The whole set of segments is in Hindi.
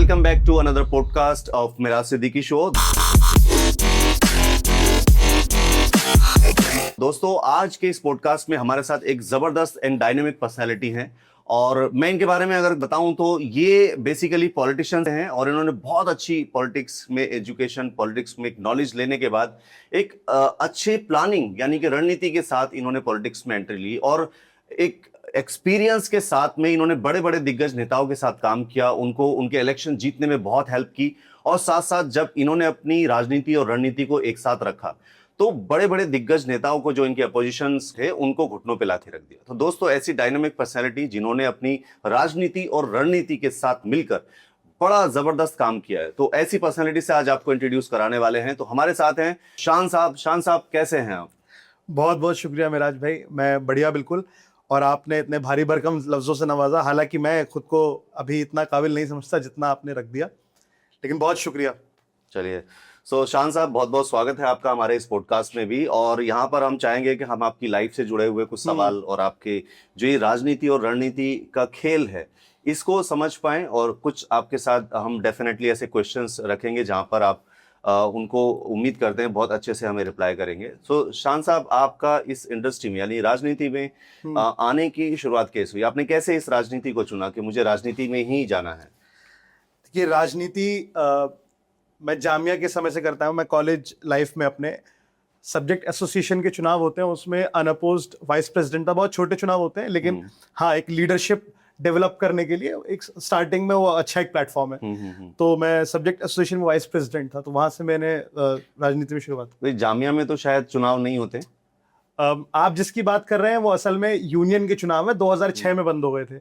welcome back to another podcast of Miraj Siddiqui Show. दोस्तों, आज के इस पॉडकास्ट में हमारे साथ एक जबरदस्त एंड डायनेमिक पर्सनैलिटी हैं और मैं इनके बारे में अगर बताऊं तो ये बेसिकली पॉलिटिशियंस हैं और इन्होंने बहुत अच्छी पॉलिटिक्स में एजुकेशन, पॉलिटिक्स में एक नॉलेज लेने के बाद एक अच्छे प्लानिंग यानी कि रणनीति के साथ इन्होंने पॉलिटिक्स में एंट्री ली और एक एक्सपीरियंस के साथ में इन्होंने बड़े बड़े दिग्गज नेताओं के साथ काम किया, उनको उनके इलेक्शन जीतने में बहुत हेल्प की और साथ साथ जब इन्होंने अपनी राजनीति और रणनीति को एक साथ रखा तो बड़े बड़े दिग्गज नेताओं को जो इनके अपोजिशंस थे उनको घुटनों पे लाके रख दिया। तो दोस्तों, ऐसी डायनामिक पर्सनैलिटी जिन्होंने अपनी राजनीति और रणनीति के साथ मिलकर बड़ा जबरदस्त काम किया है, तो ऐसी पर्सनैलिटी से आज आपको इंट्रोड्यूस कराने वाले हैं। तो हमारे साथ हैं शान साहब। शान साहब, कैसे हैं आप? बहुत बहुत शुक्रिया मिराज भाई, मैं बढ़िया बिल्कुल। और आपने इतने भारी भरकम लफ्जों से नवाजा, हालांकि मैं खुद को अभी इतना काबिल नहीं समझता जितना आपने रख दिया, लेकिन बहुत शुक्रिया। चलिए, सो शान साहब, बहुत बहुत स्वागत है आपका हमारे इस पॉडकास्ट में भी। और यहाँ पर हम चाहेंगे कि हम आपकी लाइफ से जुड़े हुए कुछ सवाल और आपके जो ये राजनीति और रणनीति का खेल है इसको समझ पाएं और कुछ आपके साथ हम डेफिनेटली ऐसे क्वेश्चंस रखेंगे जहाँ पर आप उनको उम्मीद करते हैं बहुत अच्छे से हमें रिप्लाई करेंगे। सो शान साहब, आपका इस इंडस्ट्री में यानी राजनीति में आने की शुरुआत कैसे हुई? आपने कैसे इस राजनीति को चुना कि मुझे राजनीति में ही जाना है? देखिए, राजनीति मैं जामिया के समय से करता हूँ। मैं कॉलेज लाइफ में अपने सब्जेक्ट एसोसिएशन के चुनाव होते हैं, उसमें अनअपोज्ड वाइस प्रेसिडेंट था। बहुत छोटे चुनाव होते हैं, लेकिन हाँ, एक लीडरशिप डेवलप करने के लिए एक स्टार्टिंग में वो अच्छा एक प्लेटफॉर्म है। तो मैं सब्जेक्ट एसोसिएशन में वाइस प्रेसिडेंट था, तो वहां से मैंने राजनीति में शुरुआत की। जामिया में तो शायद चुनाव नहीं होते। आप जिसकी बात कर रहे हैं वो असल में यूनियन के चुनाव में 2006 में बंद हो गए थे।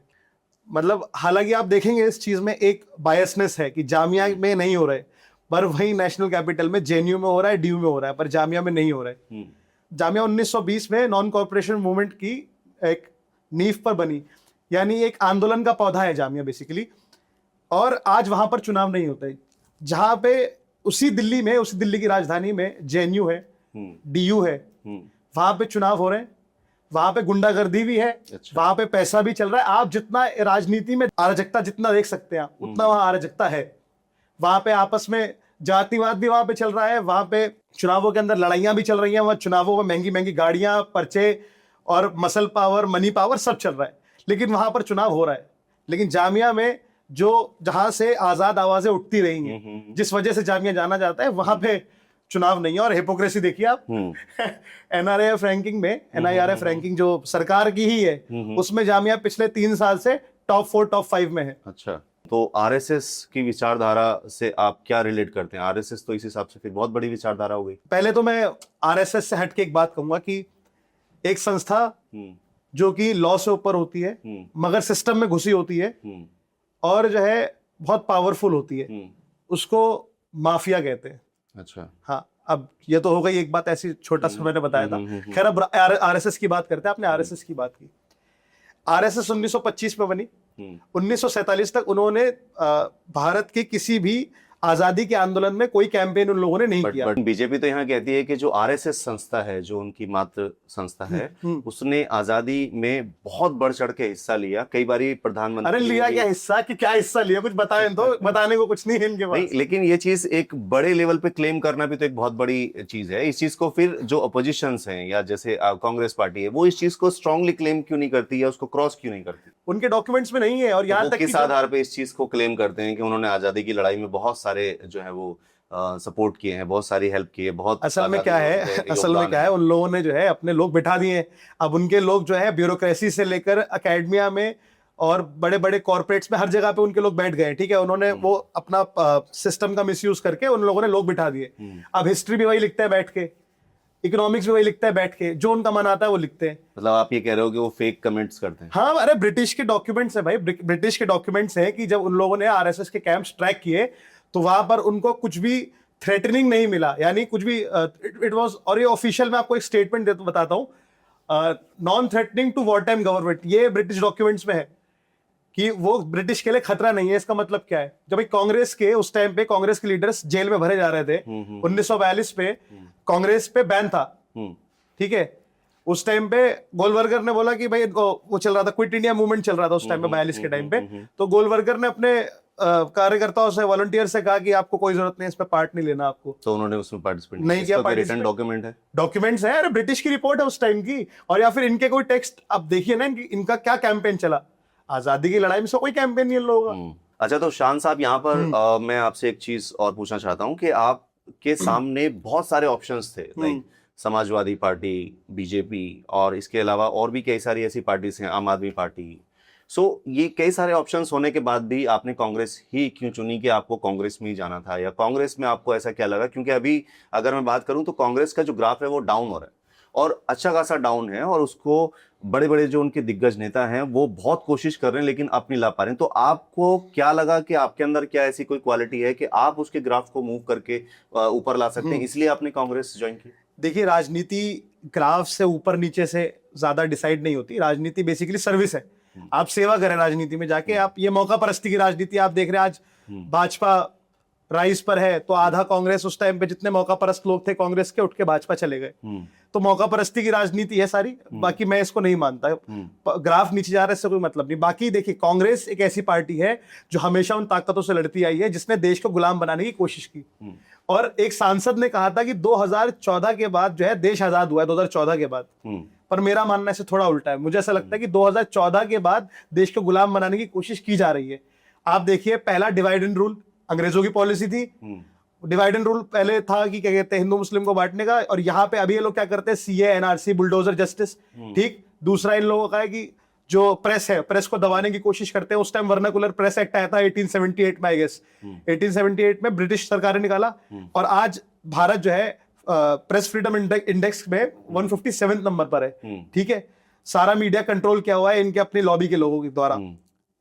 मतलब हालांकि आप देखेंगे इस चीज में एक बायसनेस है कि जामिया में नहीं हो रहे, पर वही नेशनल कैपिटल में जेएनयू में हो रहा है, डीयू में हो रहा है, पर जामिया में नहीं हो रहा है। जामिया 1920 में नॉन कॉर्पोरेशन मूवमेंट की एक नींव पर बनी, यानी एक आंदोलन का पौधा है जामिया बेसिकली। और आज वहां पर चुनाव नहीं होते, जहां पे उसी दिल्ली की राजधानी में जेएनयू है, डीयू है, वहां पे चुनाव हो रहे हैं, वहां पे गुंडागर्दी भी है। अच्छा। वहां पे पैसा भी चल रहा है। आप जितना राजनीति में अराजकता जितना देख सकते हैं उतना वहां अराजकता है। वहां पे आपस में जातिवाद भी वहां पे चल रहा है, वहां पे चुनावों के अंदर लड़ाइयां भी चल रही हैं, वहां चुनावों में महंगी महंगी गाड़ियां, पर्चे और मसल पावर, मनी पावर सब चल रहा है, लेकिन वहां पर चुनाव हो रहा है। लेकिन जामिया में जहां से आजाद आवाजें उठती रही हैं, जिस वजह से जामिया जाना जाता है, वहां पे चुनाव नहीं है। और हिपोक्रेसी देखिए आप, एनआरएफ रैंकिंग में, एनआईआरएफ रैंकिंग जो सरकार की ही है, उसमें जामिया पिछले 3 साल से टॉप 4 टॉप 5 में है। अच्छा, तो आरएसएस की विचारधारा से आप क्या रिलेट करते हैं? आरएसएस तो इस हिसाब से फिर बहुत बड़ी विचारधारा हो गई। पहले तो मैं आरएसएस से हटके एक बात कहूंगा कि एक संस्था जो कि लॉ से ऊपर होती है मगर सिस्टम में घुसी होती है और जो है बहुत पावरफुल होती है, उसको माफिया कहते हैं। अच्छा, हाँ। अब ये तो हो गई एक बात, ऐसी छोटा सा मैंने बताया था। खैर, अब आरएसएस की बात करते हैं। आपने आरएसएस की बात की। आरएसएस 1925 में बनी। 1947 तक उन्होंने भारत के किसी भी आजादी के आंदोलन में कोई कैंपेन उन लोगों ने नहीं किया। बीजेपी तो यहाँ कहती है कि जो आरएसएस संस्था है, जो उनकी मात्र संस्था है, उसने आजादी में बहुत बढ़ चढ़ के हिस्सा लिया। कई बारी प्रधानमंत्री। अरे लिया क्या हिस्सा, कि क्या हिस्सा लिया, कुछ बताएं तो। बताने को कुछ नहीं है इनके पास। लेकिन ये चीज एक बड़े लेवल पे क्लेम करना भी तो एक बहुत बड़ी चीज है। इस चीज को फिर जो अपोजिशंस हैं या जैसे कांग्रेस पार्टी है, वो इस चीज को स्ट्रांगली क्लेम क्यों नहीं करती या उसको क्रॉस क्यों नहीं करती? उनके डॉक्यूमेंट्स में नहीं है। और यहाँ तक किस आधार पे इस चीज को क्लेम करते हैं कि उन्होंने आजादी की लड़ाई में बहुत सारे जो है वो सपोर्ट किए हैं, बहुत सारी हेल्प की है? बहुत असल में क्या है, उन लोगों ने जो है अपने लोग बिठा दिए हैं। अब उनके लोग जो है ब्यूरोक्रेसी से लेकर एकेडमिया में और बड़े बड़े कॉर्पोरेट्स में हर जगह पे उनके लोग बैठ गए। ठीक है, उन्होंने वो अपना सिस्टम का मिसयूज करके उन लोगों ने लोग बिठा दिए। अब हिस्ट्री भी वही लिखते हैं बैठ के, इकोनॉमिक्स भी वही लिखता है बैठ के, जो उनका मन आता है वो लिखते हैं। मतलब आप ये कह रहे हो कि वो फेक कमेंट्स करते हैं? हाँ, अरे ब्रिटिश के डॉक्यूमेंट्स है भाई, ब्रिटिश के डॉक्यूमेंट्स हैं कि जब उन लोगों ने आरएसएस के कैंप्स ट्रैक किए तो वहां पर उनको कुछ भी थ्रेटनिंग नहीं मिला, यानी कुछ भी इट वाज। और ये ऑफिशियल, मैं आपको एक स्टेटमेंट बताता हूँ, non threatening to war time government, ये ब्रिटिश डॉक्यूमेंट्स में है कि वो ब्रिटिश के लिए खतरा नहीं है। इसका मतलब क्या है? जब कांग्रेस के उस टाइम पे कांग्रेस के लीडर्स जेल में भरे जा रहे थे, 1942 पे कांग्रेस पे बैन था। ठीक है, उस टाइम पे गोलवर्गर ने बोला कि भाई वो चल रहा था, क्विट इंडिया मूवमेंट चल रहा था उस टाइम पे, 42 के टाइम पे। तो गोलवर्गर ने अपने कार्यकर्ताओं से, वॉलंटियर से कहा कि आपको कोई जरूरत नहीं, इस पे पार्ट नहीं लेना आपको। तो उन्होंने उसमें पार्टिसिपेट नहीं किया। रिटन डॉक्यूमेंट है, डॉक्यूमेंट्स है, अरे ब्रिटिश की रिपोर्ट है उस टाइम की। और या फिर इनके कोई टेक्स्ट, अब देखिए ना इनका क्या कैंपेन चला, आजादी की लड़ाई में से कोई कैंपेन नहीं इन लोगों का। अच्छा, तो शान साहब यहाँ पर मैं आपसे एक चीज और पूछना चाहता हूँ कि आपके सामने बहुत सारे ऑप्शंस थे, लाइक समाजवादी पार्टी, बीजेपी, और इसके अलावा और भी कई सारी ऐसी पार्टीज हैं, आम आदमी पार्टी। सो ये कई सारे ऑप्शंस होने के बाद भी आपने कांग्रेस ही क्यों चुनी, कि आपको कांग्रेस में ही जाना था, या कांग्रेस में आपको ऐसा क्या लगा? क्योंकि अभी अगर मैं बात करूं तो कांग्रेस का जो ग्राफ है वो डाउन हो रहा है, और अच्छा खासा डाउन है, और उसको बड़े बड़े जो उनके दिग्गज नेता हैं वो बहुत कोशिश कर रहे हैं लेकिन आप नहीं ला पा रहे हैं। तो आपको क्या लगा कि आपके अंदर क्या ऐसी कोई क्वालिटी है कि आप उसके ग्राफ को मूव करके ऊपर ला सकते हैं, इसलिए आपने कांग्रेस ज्वाइन की? देखिए, राजनीति ग्राफ से ऊपर नीचे से ज्यादा डिसाइड नहीं होती। राजनीति बेसिकली सर्विस है। आप सेवा करें राजनीति में जाके। आप ये मौका परस्ती की राजनीति आप देख रहे हैं, आज भाजपा राइज पर है तो आधा कांग्रेस, उस टाइम पे जितने मौका परस्त लोग थे कांग्रेस के, उठ के भाजपा चले गए। तो मौका परस्ती की राजनीति है सारी। बाकी मैं इसको नहीं मानता, ग्राफ नीचे जा रहा है इससे कोई मतलब नहीं। बाकी देखिए, कांग्रेस एक ऐसी पार्टी है जो हमेशा उन ताकतों से लड़ती आई है जिसने देश को गुलाम बनाने की कोशिश की। और एक सांसद ने कहा था कि 2014 के बाद जो है देश आजाद हुआ है, 2014 के बाद। पर मेरा मानना इससे थोड़ा उल्टा है। मुझे ऐसा लगता है कि 2014 के बाद देश को गुलाम बनाने की कोशिश की जा रही है। आप देखिए, पहला डिवाइड एंड रूल अंग्रेजों की पॉलिसी थी। डिवाइड एंड रूल पहले था कि क्या कहते हैं, हिंदू मुस्लिम को बांटने का, और यहाँ पे अभी ये लोग क्या करते हैं, सीए, एनआरसी, बुलडोजर जस्टिस। ठीक। दूसरा इन लोगों का है कि जो प्रेस है, प्रेस को दबाने की कोशिश करते हैं। उस टाइम वर्नाकुलर प्रेस एक्ट आया था 1878 में, आई गेस 1878 में ब्रिटिश सरकार ने निकाला। और आज भारत जो है प्रेस फ्रीडम इंडेक्स में 157 नंबर पर है। ठीक है। सारा मीडिया कंट्रोल किया हुआ है इनके अपने लॉबी के लोगों के द्वारा।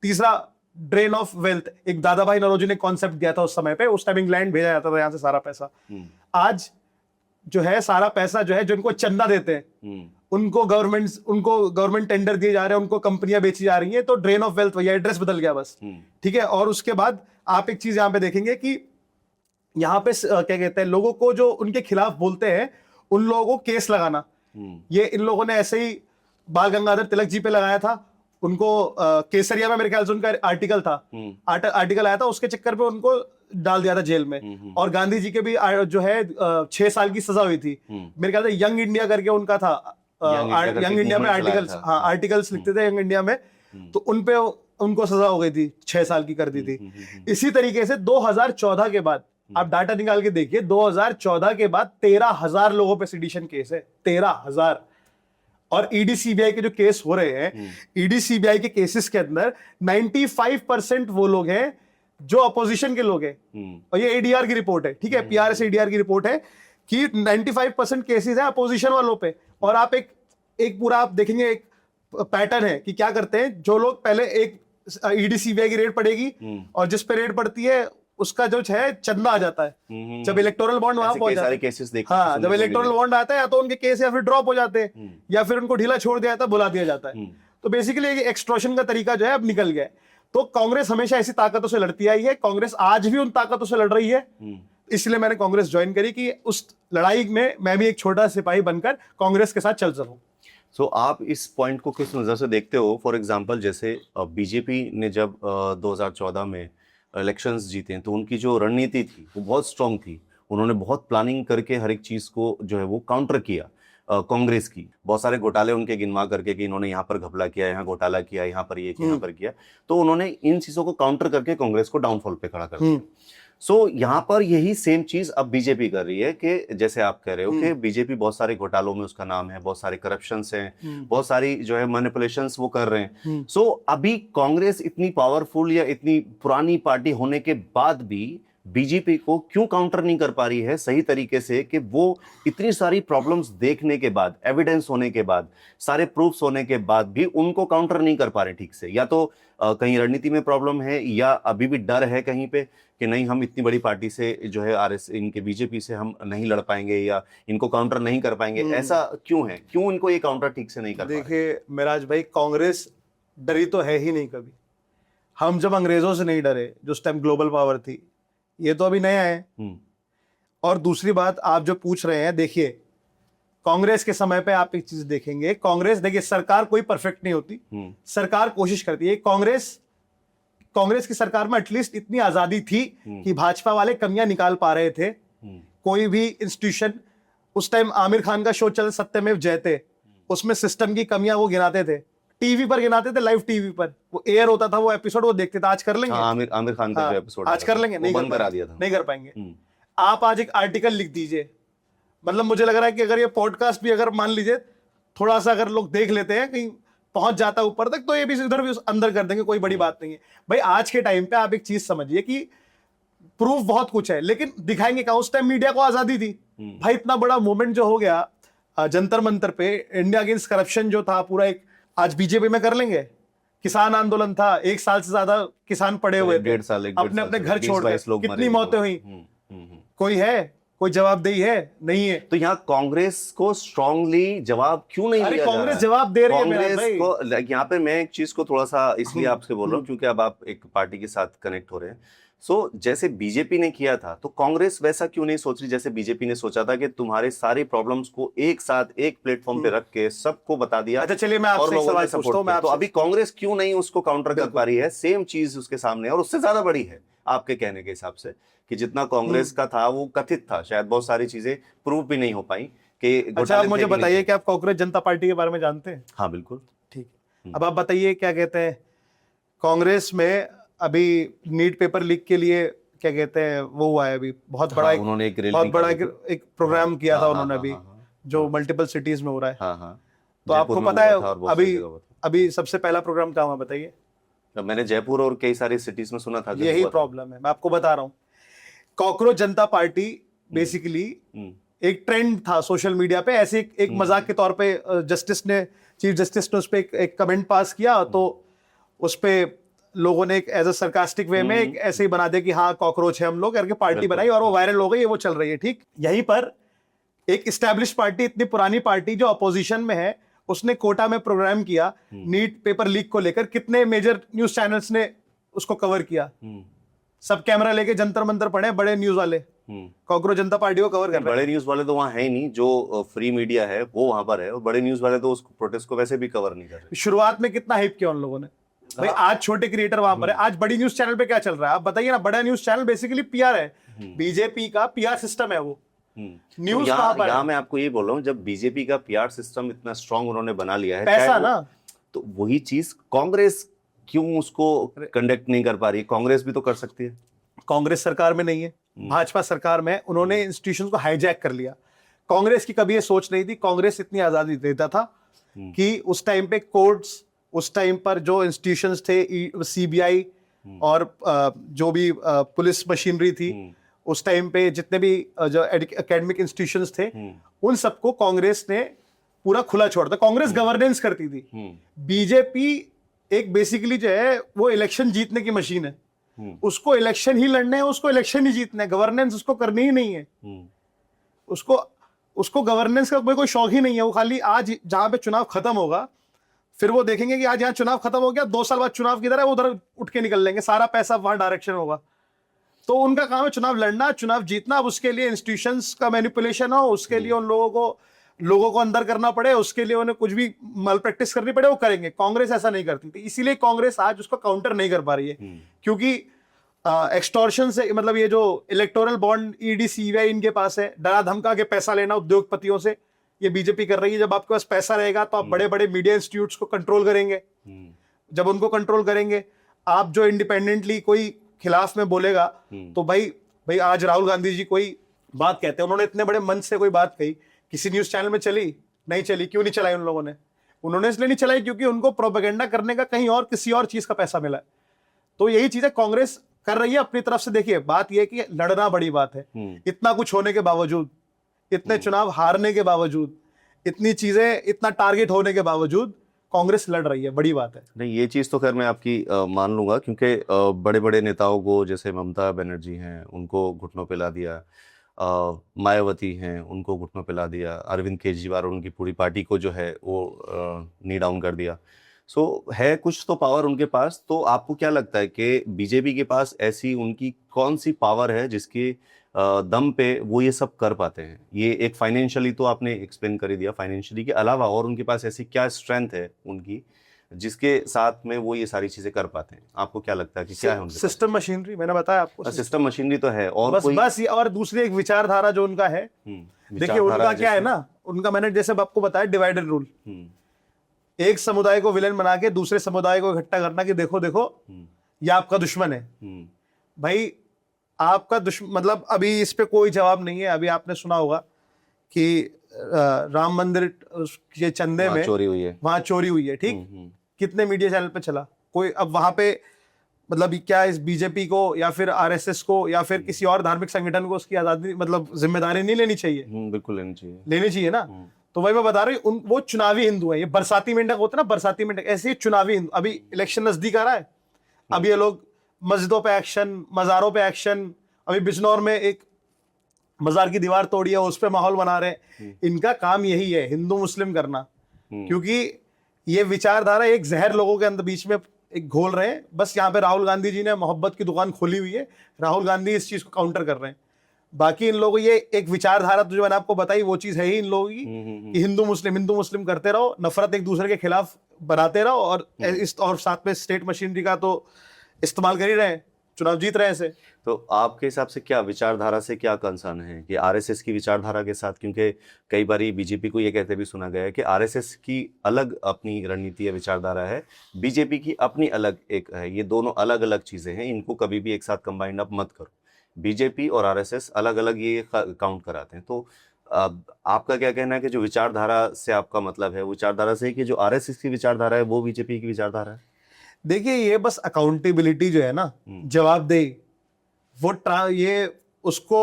तीसरा, ड्रेन ऑफ वेल्थ, एक दादा भाई नौरोजी ने कॉन्सेप्ट दिया था उस समय पे। उस टाइम इंग्लैंड भेजा जाता था यहाँ से सारा पैसा। आज जो है सारा पैसा जो है, जो इनको चंदा देते हैं उनको गवर्नमेंट टेंडर दिए जा रहे हैं, उनको कंपनियां बेची जा रही हैं। तो ड्रेन ऑफ वेल्थ, वही एड्रेस बदल गया बस। ठीक है। और उसके बाद आप एक चीज यहाँ पे देखेंगे कि यहाँ पे क्या कहते हैं, लोगों को जो उनके खिलाफ बोलते हैं उन लोगों को केस लगाना, ये इन लोगों ने ऐसे ही बाल गंगाधर तिलक जी पे लगाया था। उनको केसरिया में मेरे ख्याल से उनका आर्टिकल था, आर्टिकल आया था, उसके चक्कर पे उनको डाल दिया था जेल में। और गांधी जी के भी जो है 6 साल की सजा हुई थी। मेरे ख्याल से यंग इंडिया करके उनका था, यंग इंडिया में आर्टिकल्स, हाँ आर्टिकल्स लिखते थे यंग इंडिया में, तो उनपे उनको सजा हो गई थी, 6 साल की कर दी थी। इसी तरीके से 2014 के बाद आप डाटा निकाल के देखिए, 2014 के बाद 13,000 लोगों पे सिडिशन केस है, 13,000। और ईडी सीबीआई के जो केस हो रहे हैं, ईडी सीबीआई के केसेस के अंदर 95% वो लोग हैं जो अपोजिशन के लोग हैं। और ये एडीआर की रिपोर्ट है, ठीक है, पीआरएस एडीआर की रिपोर्ट है कि 95% केसेस है अपोजिशन वालों पे। और आप एक पूरा आप देखेंगे, एक पैटर्न है कि क्या करते हैं जो लोग, पहले एक ईडी सीबीआई की रेड पड़ेगी और जिस पे रेड पड़ती है उसका जो है चंदा आ जाता है। जब इलेक्टोरल बॉन्ड वहां पहुंच जाते हैं, हाँ, जब इलेक्टोरल बॉन्ड आता है या तो उनके केस या फिर ड्रॉप हो जाते हैं या फिर उनको ढीला छोड़ दिया जाता है, बुला दिया जाता है। तो बेसिकली एक्सट्रॉशन का तरीका जो है अब निकल गया है। तो कांग्रेस हमेशा ऐसी ताकतों से लड़ती आई है, कांग्रेस आज भी उन ताकतों से लड़ रही है। इसलिए मैंने कांग्रेस ज्वाइन करी कि उस लड़ाई में मैं भी एक छोटा सिपाही बनकर कांग्रेस के साथ चल सकूं। सो आप इस पॉइंट को किस नजर से देखते हो? फॉर एग्जांपल, जैसे बीजेपी ने जब 2014 में इलेक्शंस जीते तो उनकी जो रणनीति थी वो बहुत स्ट्रांग थी। उन्होंने बहुत प्लानिंग करके हर एक चीज को जो है वो काउंटर किया। कांग्रेस की बहुत सारे घोटाले उनके गिनवा करके कि इन्होंने यहाँ पर घपला किया, यहाँ घोटाला किया, यहाँ पर ये किया, यहाँ पर किया, तो उन्होंने इन चीजों को काउंटर करके कांग्रेस को डाउनफॉल पे खड़ा कर दिया। सो यहाँ पर यही सेम चीज अब बीजेपी कर रही है कि जैसे आप कह रहे हो कि बीजेपी बहुत सारे घोटालों में उसका नाम है, बहुत सारे करप्शंस हैं, बहुत सारी जो है मैनिपुलेशंस वो कर रहे हैं। सो अभी कांग्रेस इतनी पावरफुल या इतनी पुरानी पार्टी होने के बाद भी बीजेपी को क्यों काउंटर नहीं कर पा रही है सही तरीके से, कि वो इतनी सारी प्रॉब्लम्स देखने के बाद, एविडेंस होने के बाद, सारे प्रूफ्स होने के बाद भी उनको काउंटर नहीं कर पा रहे ठीक से? या तो कहीं रणनीति में प्रॉब्लम है, या अभी भी डर है कहीं पे कि नहीं हम इतनी बड़ी पार्टी से जो है आरएस इनके बीजेपी से हम नहीं लड़ पाएंगे या इनको काउंटर नहीं कर पाएंगे। ऐसा क्यों है? क्यों इनको ये काउंटर ठीक से नहीं कर पाए? देखिए मेराज भाई, कांग्रेस डरी तो है ही नहीं कभी। हम जब अंग्रेजों से नहीं डरे, जो उस टाइम ग्लोबल पावर थी, ये तो अभी नया है। और दूसरी बात आप जो पूछ रहे हैं, देखिए कांग्रेस के समय पे आप एक चीज देखेंगे, कांग्रेस, देखिए सरकार कोई परफेक्ट नहीं होती, सरकार कोशिश करती है। कांग्रेस कांग्रेस की सरकार में एटलीस्ट इतनी आजादी थी कि भाजपा वाले कमियां निकाल पा रहे थे। कोई भी इंस्टीट्यूशन, उस टाइम आमिर खान का शो चल सत्यमेव जयते, उसमें सिस्टम की कमियां वो गिनाते थे, टीवी पर गिनाते थे, लाइव टीवी पर वो एयर होता था, वो एपिसोड वो देखते थे। आज कर लेंगे? हाँ, आमिर खान का हाँ, जो एपिसोड आज कर लेंगे? नहीं बंद करा दिया था, नहीं कर पाएंगे। आप आज एक आर्टिकल लिख दीजिए, मतलब मुझे लग रहा है कि अगर ये पॉडकास्ट भी अगर मान लीजिए थोड़ा सा अगर लोग देख लेते हैं, कहीं पहुंच जाता है ऊपर तक, तो ये भी इधर भी अंदर कर देंगे, कोई बड़ी बात नहीं है भाई। आज के टाइम पे आप एक चीज समझिए कि प्रूफ बहुत कुछ है, लेकिन दिखाएंगे क्या? उस टाइम मीडिया को आजादी थी भाई। इतना बड़ा मूवमेंट जो हो गया जंतर मंतर पे, इंडिया अगेंस्ट करप्शन जो था पूरा एक, आज बीजेपी में कर लेंगे। किसान आंदोलन था, 1 साल से ज्यादा किसान पड़े हुए थे, 1.5 साल अपने अपने घर छोड़ के, कितनी मौतें हुई? कोई है? कोई जवाबदेही है? नहीं है। तो यहाँ कांग्रेस को स्ट्रांगली जवाब क्यों नहीं अरे दिया जा कांग्रेस रहा है? जवाब दे रही है मेरा कांग्रेस भाई। को यहाँ पे मैं एक चीज को थोड़ा सा इसलिए आपसे बोल रहा हूँ क्योंकि अब आप एक पार्टी के साथ कनेक्ट हो रहे हैं। सो जैसे बीजेपी ने किया था, तो कांग्रेस वैसा क्यों नहीं सोच रही जैसे बीजेपी ने सोचा था कि तुम्हारे सारे प्रॉब्लम्स को एक साथ एक प्लेटफॉर्म पे रख के सबको बता दिया। अच्छा चलिए मैं और आपसे एक लोगों सवाल ने पूछता हूं, सपोर्ट किया। तो अभी कांग्रेस क्यों नहीं उसको काउंटर कर पा रही है? सेम चीज उसके सामने और उससे ज्यादा बड़ी है आपके कहने के हिसाब से, कि जितना कांग्रेस का था वो कथित था, शायद बहुत सारी चीजें प्रूव भी नहीं हो पाई कि अच्छा आप मुझे बताइए कि आप कांग्रेस जनता पार्टी के बारे में जानते हैं? हाँ बिल्कुल। ठीक है, अब आप बताइए क्या कहते हैं कांग्रेस में अभी नीट पेपर लीक के लिए क्या कहते हैं वो हुआ है अभी बहुत बड़ा, उन्होंने एक बहुत बड़ा एक प्रोग्राम किया था उन्होंने अभी, जो मल्टीपल सिटीज में हो रहा है। हाँ हाँ, तो आपको पता है अभी सबसे पहला प्रोग्राम कहाँ हुआ बताइए? मैंने जयपुर और कई सारी सिटीज में सुना था। यही प्रॉब्लम है, मैं आपको बता रहा हूँ। कॉकरोच जनता पार्टी बेसिकली एक ट्रेंड था सोशल मीडिया पे, ऐसे एक मजाक के तौर पे चीफ जस्टिस ने उस पर एक कमेंट पास किया, तो उस पे लोगों ने एक एज अ सरकास्टिक वे में एक ऐसे ही बना दिया कि हाँ कॉकरोच है हम लोग करके पार्टी बनाई, और वो वायरल हो गई, वो चल रही है। ठीक, यहीं पर एक इस्टेब्लिश पार्टी, इतनी पुरानी पार्टी जो अपोजिशन में है, उसने कोटा में प्रोग्राम किया नीट पेपर लीक को लेकर। कितने मेजर न्यूज चैनल्स ने उसको कवर किया? सब कैमरा लेके जंतर मंतर पड़े बड़े न्यूज वाले, कांग्रेस जनता पार्टी को कवर कर रहे हैं। बड़े न्यूज वाले तो वहां है ही नहीं, जो फ्री मीडिया है वो वहां पर है, और बड़े न्यूज वाले तो उस प्रोटेस्ट को वैसे भी कवर नहीं कर रहे। शुरुआत में कितना हाइप किया उन लोगों ने भाई। आज छोटे क्रिएटर वहां पर है, आज बड़ी न्यूज चैनल पे क्या चल रहा है आप बताइए ना? बड़ा न्यूज चैनल बेसिकली पीआर है, बीजेपी का पीआर सिस्टम है वो। न्यूज कहां पर है? यहाँ मैं आपको ये बोल रहा हूँ, जब बीजेपी का पीआर सिस्टम इतना स्ट्रांग उन्होंने बना लिया है, पैसा ना, तो वही चीज कांग्रेस क्यों उसको कंडक्ट नहीं कर पा रही? कांग्रेस भी तो कर सकती है। कांग्रेस सरकार में नहीं है, भाजपा सरकार में, उन्होंने इंस्टीट्यूशंस को हाईजैक कर लिया। कांग्रेस की कभी ये सोच नहीं थी, कांग्रेस इतनी आजादी देता था कि उस टाइम पे कोर्ट्स, उस टाइम पर जो इंस्टीट्यूशंस थे, सीबीआई और जो भी पुलिस मशीनरी थी, उस टाइम पे जितने भी जो एकेडमिक इंस्टीट्यूशंस थे, उन सबको कांग्रेस ने पूरा खुला छोड़ा था। कांग्रेस गवर्नेंस करती थी। बीजेपी एक बेसिकली जो है वो इलेक्शन जीतने की मशीन है, उसको इलेक्शन ही लड़ने हैं, उसको इलेक्शन ही जीतना है, गवर्नेंस उसको करनी ही नहीं है। उसको गवर्नेंस का कोई शौक ही नहीं है। वो खाली आज जहां पे चुनाव खत्म होगा, फिर वो देखेंगे कि आज यहाँ चुनाव खत्म हो गया, 2 साल बाद चुनाव किधर है, वो उधर उठ के निकल लेंगे, सारा पैसा वहां डायरेक्शन होगा। तो उनका काम है चुनाव लड़ना, चुनाव जीतना। अब उसके लिए इंस्टीट्यूशंस का मैनिपुलेशन हो, उसके लिए उन लोगों को अंदर करना पड़े, उसके लिए उन्हें कुछ भी माल प्रैक्टिस करनी पड़े, वो करेंगे। कांग्रेस ऐसा नहीं करती थी, इसीलिए कांग्रेस आज उसको काउंटर नहीं कर पा रही है, क्योंकि एक्सटॉर्शन से, मतलब ये जो इलेक्टोरल बॉन्ड ईडी सीबीआई इनके पास है, डरा धमका के पैसा लेना उद्योगपतियों से, ये बीजेपी कर रही है। जब आपके पास पैसा रहेगा तो आप बड़े बड़े मीडिया इंस्टीट्यूट्स को कंट्रोल करेंगे। जब उनको कंट्रोल करेंगे, आप जो इंडिपेंडेंटली कोई खिलाफ में बोलेगा, तो भाई आज राहुल गांधी जी कोई बात कहते हैं, उन्होंने इतने बड़े मंच से कोई बात कही, किसी न्यूज चैनल में चली नहीं चली? क्यों नहीं चलाई उन लोगों ने? उन्होंने इसलिए नहीं चलाई क्योंकि उनको प्रोपेगेंडा करने का कहीं और किसी और चीज का पैसा मिला है। तो यही चीजें कांग्रेस कर रही है अपनी तरफ से। देखिए बात यह है कि लड़ना बड़ी बात है, इतना कुछ होने के बावजूद, इतने चुनाव हारने के बावजूद, इतनी चीजें, इतना टारगेट होने के बावजूद कांग्रेस लड़ रही है, बड़ी बात है। नहीं, ये चीज तो खैर मैं आपकी मान लूंगा, क्योंकि बड़े बड़े नेताओं को, जैसे ममता बनर्जी हैं, उनको घुटनों पे ला दिया, मायावती हैं, उनको घुटनों पे ला दिया, अरविंद केजरीवाल और उनकी पूरी पार्टी को जो है वो नी डाउन कर दिया। सो है कुछ तो पावर उनके पास। तो आपको क्या लगता है कि बीजेपी के पास ऐसी उनकी कौन सी पावर है जिसके दम पे वो ये सब कर पाते हैं? ये एक फाइनेंशियली तो आपने एक्सप्लेन कर ही दिया, फाइनेंशियली के अलावा और उनके पास ऐसी क्या स्ट्रेंथ है उनकी जिसके साथ में वो ये सारी चीजें कर पाते हैं? आपको क्या लगता है कि क्या है उनके सिस्टम मशीनरी, मैंने बताया आपको, सिस्टम मशीनरी तो है, और बस कोई बस ये, और दूसरी एक विचारधारा जो उनका है। देखिए विचारधारा उनका क्या है जैसे? ना, उनका मैंने जैसे आपको बताया डिवाइड एंड रूल, एक समुदाय को विलेन बना के दूसरे समुदाय को इकट्ठा करना कि देखो देखो ये आपका दुश्मन है। भाई आपका दुश्मन मतलब, अभी इस पे कोई जवाब नहीं है। अभी आपने सुना होगा कि राम मंदिर के चंदे वहाँ में चोरी हुई है। वहां चोरी हुई है, ठीक, कितने मीडिया चैनल पे चला कोई? अब वहां पे मतलब क्या इस बीजेपी को या फिर आरएसएस को या फिर किसी और धार्मिक संगठन को उसकी आजादी मतलब जिम्मेदारी नहीं लेनी चाहिए? बिल्कुल लेनी चाहिए, लेनी चाहिए ना। तो वही मैं बता रही हूँ, वो चुनावी हिंदू है। ये बरसाती मेंढक होता है ना, बरसाती मेंढक, ऐसे ही चुनावी हिंदू। अभी इलेक्शन नजदीक आ रहा है, अब ये लोग मस्जिदों पे एक्शन, मज़ारों पे एक्शन, अभी बिजनौर में एक मज़ार की दीवार तोड़ी है, उस पे माहौल बना रहे हैं। इनका काम यही है, हिंदू मुस्लिम करना, क्योंकि ये विचारधारा एक जहर लोगों के अंदर बीच में एक घोल रहे हैं। बस यहाँ पे राहुल गांधी जी ने मोहब्बत की दुकान खोली हुई है, राहुल गांधी इस चीज को काउंटर कर रहे हैं। बाकी इन लोगों ये एक विचारधारा जो मैंने आपको बताई वो चीज है ही इन लोगों की कि हिंदू मुस्लिम करते रहो, नफरत एक दूसरे के खिलाफ बनाते रहो, और और साथ में स्टेट मशीनरी का तो इस्तेमाल कर ही रहे हैं, चुनाव जीत रहे हैं ऐसे। तो आपके हिसाब से क्या विचारधारा से क्या कंसर्न है कि आरएसएस की विचारधारा के साथ? क्योंकि कई बार बीजेपी को ये कहते भी सुना गया है कि आरएसएस की अलग अपनी रणनीति या विचारधारा है, बीजेपी की अपनी अलग एक है, ये दोनों अलग अलग चीजें हैं, इनको कभी भी एक साथ कंबाइंड अप मत करो। बीजेपी और आरएसएस अलग अलग ये काउंट कराते हैं। तो आपका क्या कहना है कि जो विचारधारा से आपका मतलब है, विचारधारा से कि जो आरएसएस की विचारधारा है वो बीजेपी की विचारधारा है? देखिए ये बस अकाउंटेबिलिटी जो है ना, जवाबदेही, वो ये उसको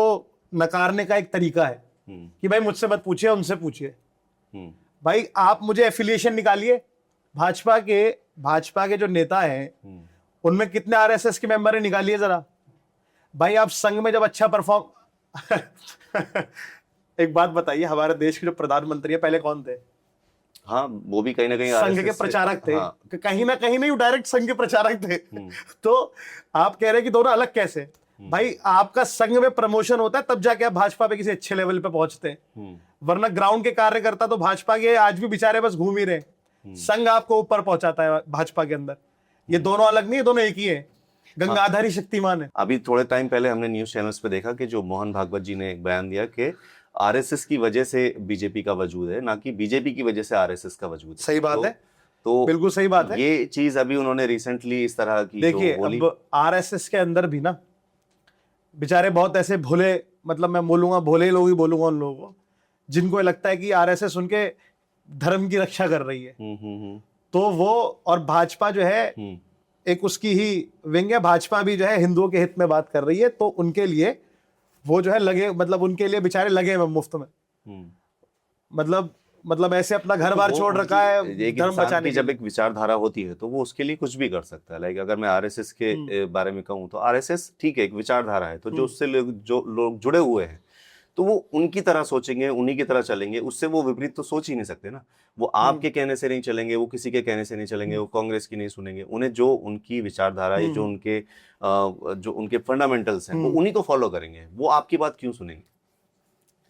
नकारने का एक तरीका है कि भाई मुझसे मत पूछिए, उनसे पूछिए। भाई आप मुझे एफिलिएशन निकालिए, भाजपा के जो नेता हैं उनमें कितने आरएसएस के मेंबर है, निकालिए जरा। भाई आप संघ में जब अच्छा परफॉर्म एक बात बताइए, हमारे देश के जो प्रधानमंत्री है पहले कौन थे? हाँ, वो भी कहीं ना कहीं संघ के प्रचारक थे। हाँ। कहीं ना कहीं नहीं, डायरेक्ट संघ के प्रचारक थे। तो आप कह रहे हैं कि दोनों अलग कैसे? भाई आपका संघ में प्रमोशन होता है तब जाके आप भाजपा पे किसी अच्छे लेवल पे पहुंचते हैं, वरना ग्राउंड के कार्यकर्ता तो भाजपा के आज भी बेचारे बस घूम ही रहे। संघ आपको ऊपर पहुंचाता है भाजपा के अंदर। ये दोनों अलग नहीं है, दोनों एक ही है, गंगाधर ही शक्तिमान है। अभी थोड़े टाइम पहले हमने न्यूज चैनल्स पे देखा कि जो मोहन भागवत जी ने एक बयान दिया कि आरएसएस की वजह से बीजेपी का वजूद है, ना कि बीजेपी की वजह से आरएसएस का वजूद है। सही बात है, तो बिल्कुल सही बात है। ये चीज अभी उन्होंने रिसेंटली इस तरह की देखिए, अब आरएसएस के अंदर भी ना बेचारे बहुत ऐसे भोले, मतलब मैं बोलूंगा भोले लोग ही बोलूंगा उन लोगों को, जिनको लगता है कि आरएसएस उनके धर्म की रक्षा कर रही है। तो वो, और भाजपा जो है एक उसकी ही विंग है, भाजपा भी जो है हिंदुओं के हित में बात कर रही है, तो उनके लिए वो जो है लगे, मतलब उनके लिए बेचारे लगे हैं मुफ्त में। मतलब ऐसे अपना घर बार छोड़ रखा है धर्म बचाने की। जब एक विचारधारा होती है तो वो उसके लिए कुछ भी कर सकता है। लाइक अगर मैं आरएसएस के बारे में कहूँ तो आरएसएस ठीक है, एक विचारधारा है, तो जो उससे जो लोग जुड़े हुए हैं तो वो उनकी तरह सोचेंगे, उन्हीं की तरह चलेंगे, उससे वो विपरीत तो सोच ही नहीं सकते ना। वो आपके कहने से नहीं चलेंगे, वो किसी के कहने से नहीं चलेंगे, वो कांग्रेस की नहीं सुनेंगे। उन्हें जो उनकी विचारधारा है, जो उनके फंडामेंटल्स हैं, वो उन्हीं को फॉलो करेंगे। वो आपकी बात क्यों सुनेंगे?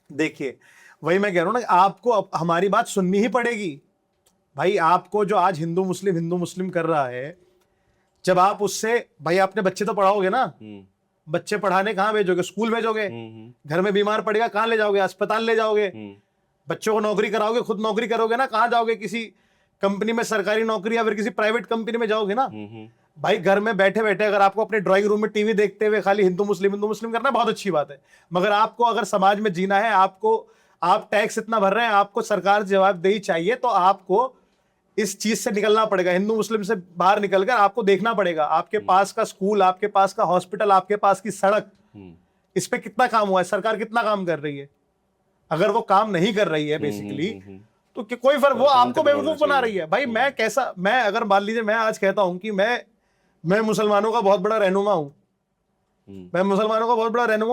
देखिए वही मैं कह रहा हूँ ना, आपको हमारी बात सुननी ही पड़ेगी। भाई आपको जो आज हिंदू मुस्लिम कर रहा है, जब आप उससे, भाई आपने बच्चे तो पढ़ाओगे ना, बच्चे पढ़ाने कहाँ भेजोगे? स्कूल भेजोगे। घर में बीमार पड़ेगा कहाँ ले जाओगे? अस्पताल ले जाओगे। बच्चों को नौकरी कराओगे, खुद नौकरी करोगे ना, कहाँ जाओगे? किसी कंपनी में, सरकारी नौकरी या फिर किसी प्राइवेट कंपनी में जाओगे ना। भाई घर में बैठे बैठे अगर आपको अपने ड्राइंग रूम में टीवी देखते हुए खाली हिंदू मुस्लिम करना बहुत अच्छी बात है, मगर आपको अगर समाज में जीना है, आप टैक्स इतना भर रहे हैं, आपको सरकार जवाबदेही चाहिए, तो आपको इस चीज से निकलना पड़ेगा। हिंदू मुस्लिम से बाहर निकलकर आपको देखना पड़ेगा आपके पास का स्कूल, आपके पास का हॉस्पिटल, आपके पास की सड़क, इस पे कितना काम हुआ है, सरकार कितना काम कर रही है। अगर वो काम नहीं कर रही है बेसिकली, तो कोई फर्क, वो आपको बेवकूफ बना रही है। भाई मैं अगर मान लीजिए मैं आज कहता हूं कि मैं मुसलमानों का बहुत बड़ा रहनुमा हूं,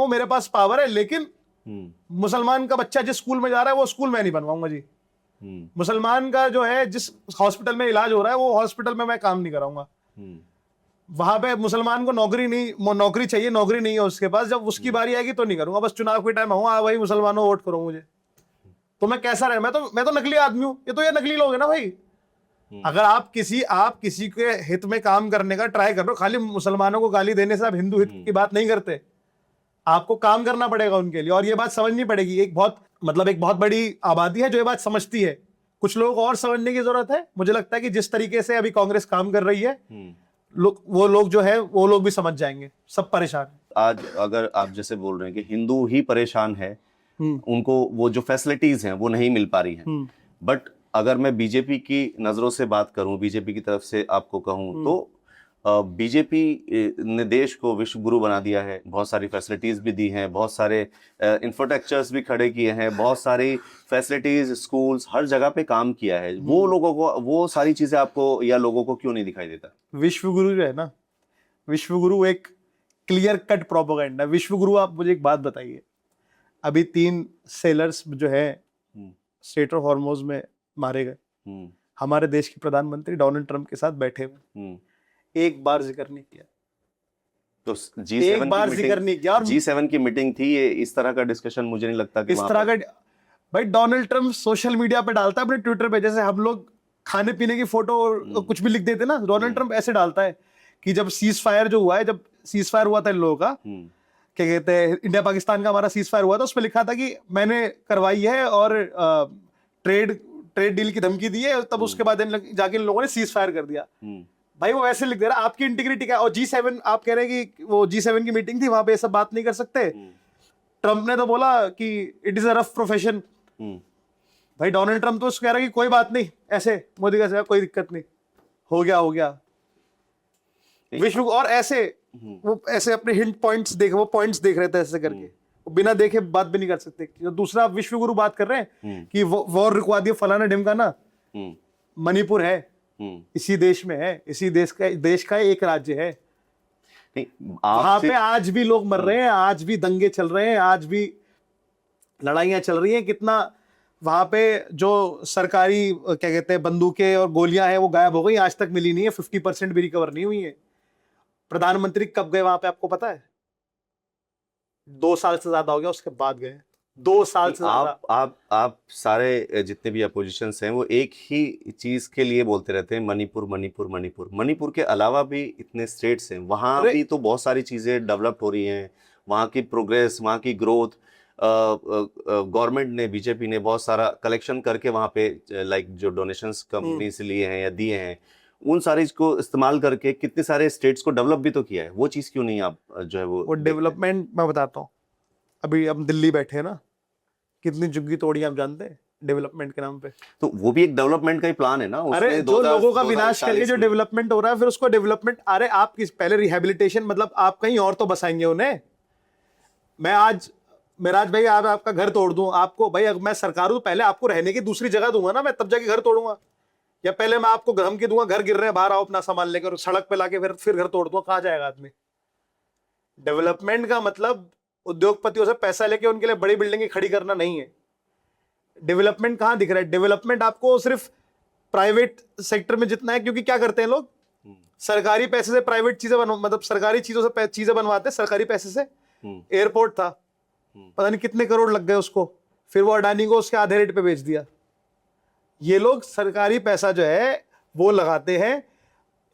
मेरे पास पावर है, लेकिन मुसलमान का बच्चा जिस स्कूल में जा रहा है वो स्कूल में नहीं बनवाऊंगा जी। मुसलमान का जो है जिस हॉस्पिटल में इलाज हो रहा है वो हॉस्पिटल में मैं काम नहीं कराऊंगा। वहां पे मुसलमान को नौकरी चाहिए, नौकरी नहीं है उसके पास, जब उसकी बारी आएगी तो नहीं करूंगा। बस चुनाव के टाइम आऊंगा, भाई मुसलमानों वोट करो मुझे, तो मैं कैसा रहे? मैं तो नकली आदमी हूं, ये तो ये नकली लोग है ना भाई। अगर आप किसी के हित में काम करने का ट्राई कर रहे हो, खाली मुसलमानों को गाली देने से आप हिंदू हित की बात नहीं करते, आपको काम करना पड़ेगा उनके लिए। और ये बात समझनी पड़ेगी, एक बहुत बड़ी आबादी है जो ये बात समझती है, कुछ लोगों को और समझने की जरूरत है। मुझे लगता है कि जिस तरीके से अभी कांग्रेस काम कर रही है, वो लोग भी समझ जाएंगे, सब परेशान है। आज अगर आप जैसे बोल रहे हैं कि हिंदू ही परेशान है, उनको वो जो फैसिलिटीज हैं वो नहीं मिल पा रही हैं, बट अगर मैं बीजेपी की नजरों से बात करूं, बीजेपी की तरफ से आपको कहूं, तो बीजेपी ने देश को विश्व गुरु बना दिया है, बहुत सारी फैसिलिटीज भी दी हैं, बहुत सारे इंफ्रास्ट्रक्चर्स भी खड़े किए हैं, बहुत सारी फैसिलिटीज, स्कूल्स, हर जगह पे काम किया है। वो लोगों को वो सारी चीजें आपको या लोगों को क्यों नहीं दिखाई देता? विश्व गुरु जो है ना, विश्व गुरु एक क्लियर कट प्रोपेगेंडा। विश्व गुरु, आप मुझे एक बात बताइए, अभी 3 सेलर्स जो है स्ट्रेट ऑफ हॉर्मोज में मारे गए, हमारे देश के प्रधानमंत्री डोनाल्ड ट्रंप के साथ बैठे हुए, एक बार जिक्र नहीं किया। तो G7 की मीटिंग थी, ये इस तरह का डिस्कशन मुझे नहीं लगता कि इस तरह का। भाई डोनाल्ड ट्रंप सोशल मीडिया पे डालता है अपने ट्विटर पे, जैसे हम लोग खाने पीने की फोटो और कुछ भी लिख देते ना, डोनाल्ड ट्रंप ऐसे डालता है कि जब सीज फायर हुआ था इन लोगों का, क्या कहते हैं, इंडिया पाकिस्तान का हमारा सीज फायर हुआ था, उसमें लिखा था कि मैंने करवाई है और ट्रेड डील की धमकी दी है, तब उसके बाद जाके इन लोगों ने सीज फायर कर दिया। भाई वो ऐसे लिख दे रहा, आपकी इंटीग्रिटी क्या? और G7 आप कह रहे हैं कि वो G7 की मीटिंग थी, वहां पे ये सब बात नहीं कर सकते। ट्रंप ने तो बोला कि it is a rough profession. भाई डोनाल्ड ट्रंप तो कह रहा है कि कोई बात नहीं, ऐसे मोदी का कोई दिक्कत नहीं, हो गया। विश्व और ऐसे वो ऐसे अपने हिंट पॉइंट्स देख रहे थे ऐसे करके, बिना देखे बात भी नहीं कर सकते। दूसरा विश्व गुरु बात कर रहे हैं कि वॉर रुकवा दिया फलाना ढिमकाना, मणिपुर है, इसी देश में है, इसी देश का एक राज्य है, वहां पे आज भी लोग मर रहे हैं, आज भी दंगे चल रहे हैं, आज भी लड़ाइयां चल रही हैं। कितना वहां पे जो सरकारी क्या कहते हैं बंदूकें और गोलियां हैं वो गायब हो गई, आज तक मिली नहीं है, 50% भी रिकवर नहीं हुई है। प्रधानमंत्री कब गए वहां पे आपको पता है? 2 साल से ज्यादा हो गया उसके बाद गए, 2 साल से ज्यादा। आप सारे जितने भी अपोजिशंस हैं वो एक ही चीज के लिए बोलते रहते हैं, मणिपुर मणिपुर मणिपुर। मणिपुर के अलावा भी इतने स्टेट्स हैं, वहां भी तो बहुत सारी चीजें डेवलप हो रही हैं, वहां की प्रोग्रेस, वहां की ग्रोथ। गवर्नमेंट ने, बीजेपी ने बहुत सारा कलेक्शन करके वहां पे लाइक जो डोनेशंस कंपनी से लिए हैं या दिए हैं, उन सारी को इस्तेमाल करके कितने सारे स्टेट्स को डेवलप भी तो किया है। वो चीज क्यों नहीं आप जो है वो डेवलपमेंट मैं बताता हूँ। अभी हम दिल्ली बैठे हैं ना, कितनी झुग्गी तोड़ी आप जानते हैं डेवलपमेंट के नाम पे? तो वो भी एक डेवलपमेंट का ही प्लान है ना। अरे जो लोगों का विनाश करके जो डेवलपमेंट हो रहा है, फिर उसको डेवलपमेंट, अरे आप पहले रिहेबिलिटेशन, मतलब आप कहीं और तो बसाएंगे उन्हें। मेराज भाई आपका घर तोड़ दूं आपको, भाई मैं सरकार हूं, पहले आपको रहने की दूसरी जगह दूंगा ना मैं, तब जाके घर तोड़ूंगा। या पहले मैं आपको धमकी दूंगा, घर गिर रहे हैं बाहर आओ अपना सामान लेकर, सड़क पे लाके फिर घर तोड़ दूंगा, कहां जाएगा आदमी? डेवलपमेंट का मतलब उद्योगपतियों से पैसा लेके उनके लिए बड़ी बिल्डिंगें खड़ी करना नहीं है। डेवलपमेंट कहां दिख रहा है? डेवलपमेंट आपको सिर्फ प्राइवेट सेक्टर में जितना है, क्योंकि क्या करते हैं लोग, सरकारी पैसे से प्राइवेट चीजें मतलब सरकारी चीजों से चीजें बनवाते हैं सरकारी पैसे से। एयरपोर्ट था, पता नहीं कितने करोड़ लग गए उसको, फिर वो अडानी को उसके आधे रेट पे बेच दिया। ये लोग सरकारी पैसा जो है वो लगाते हैं,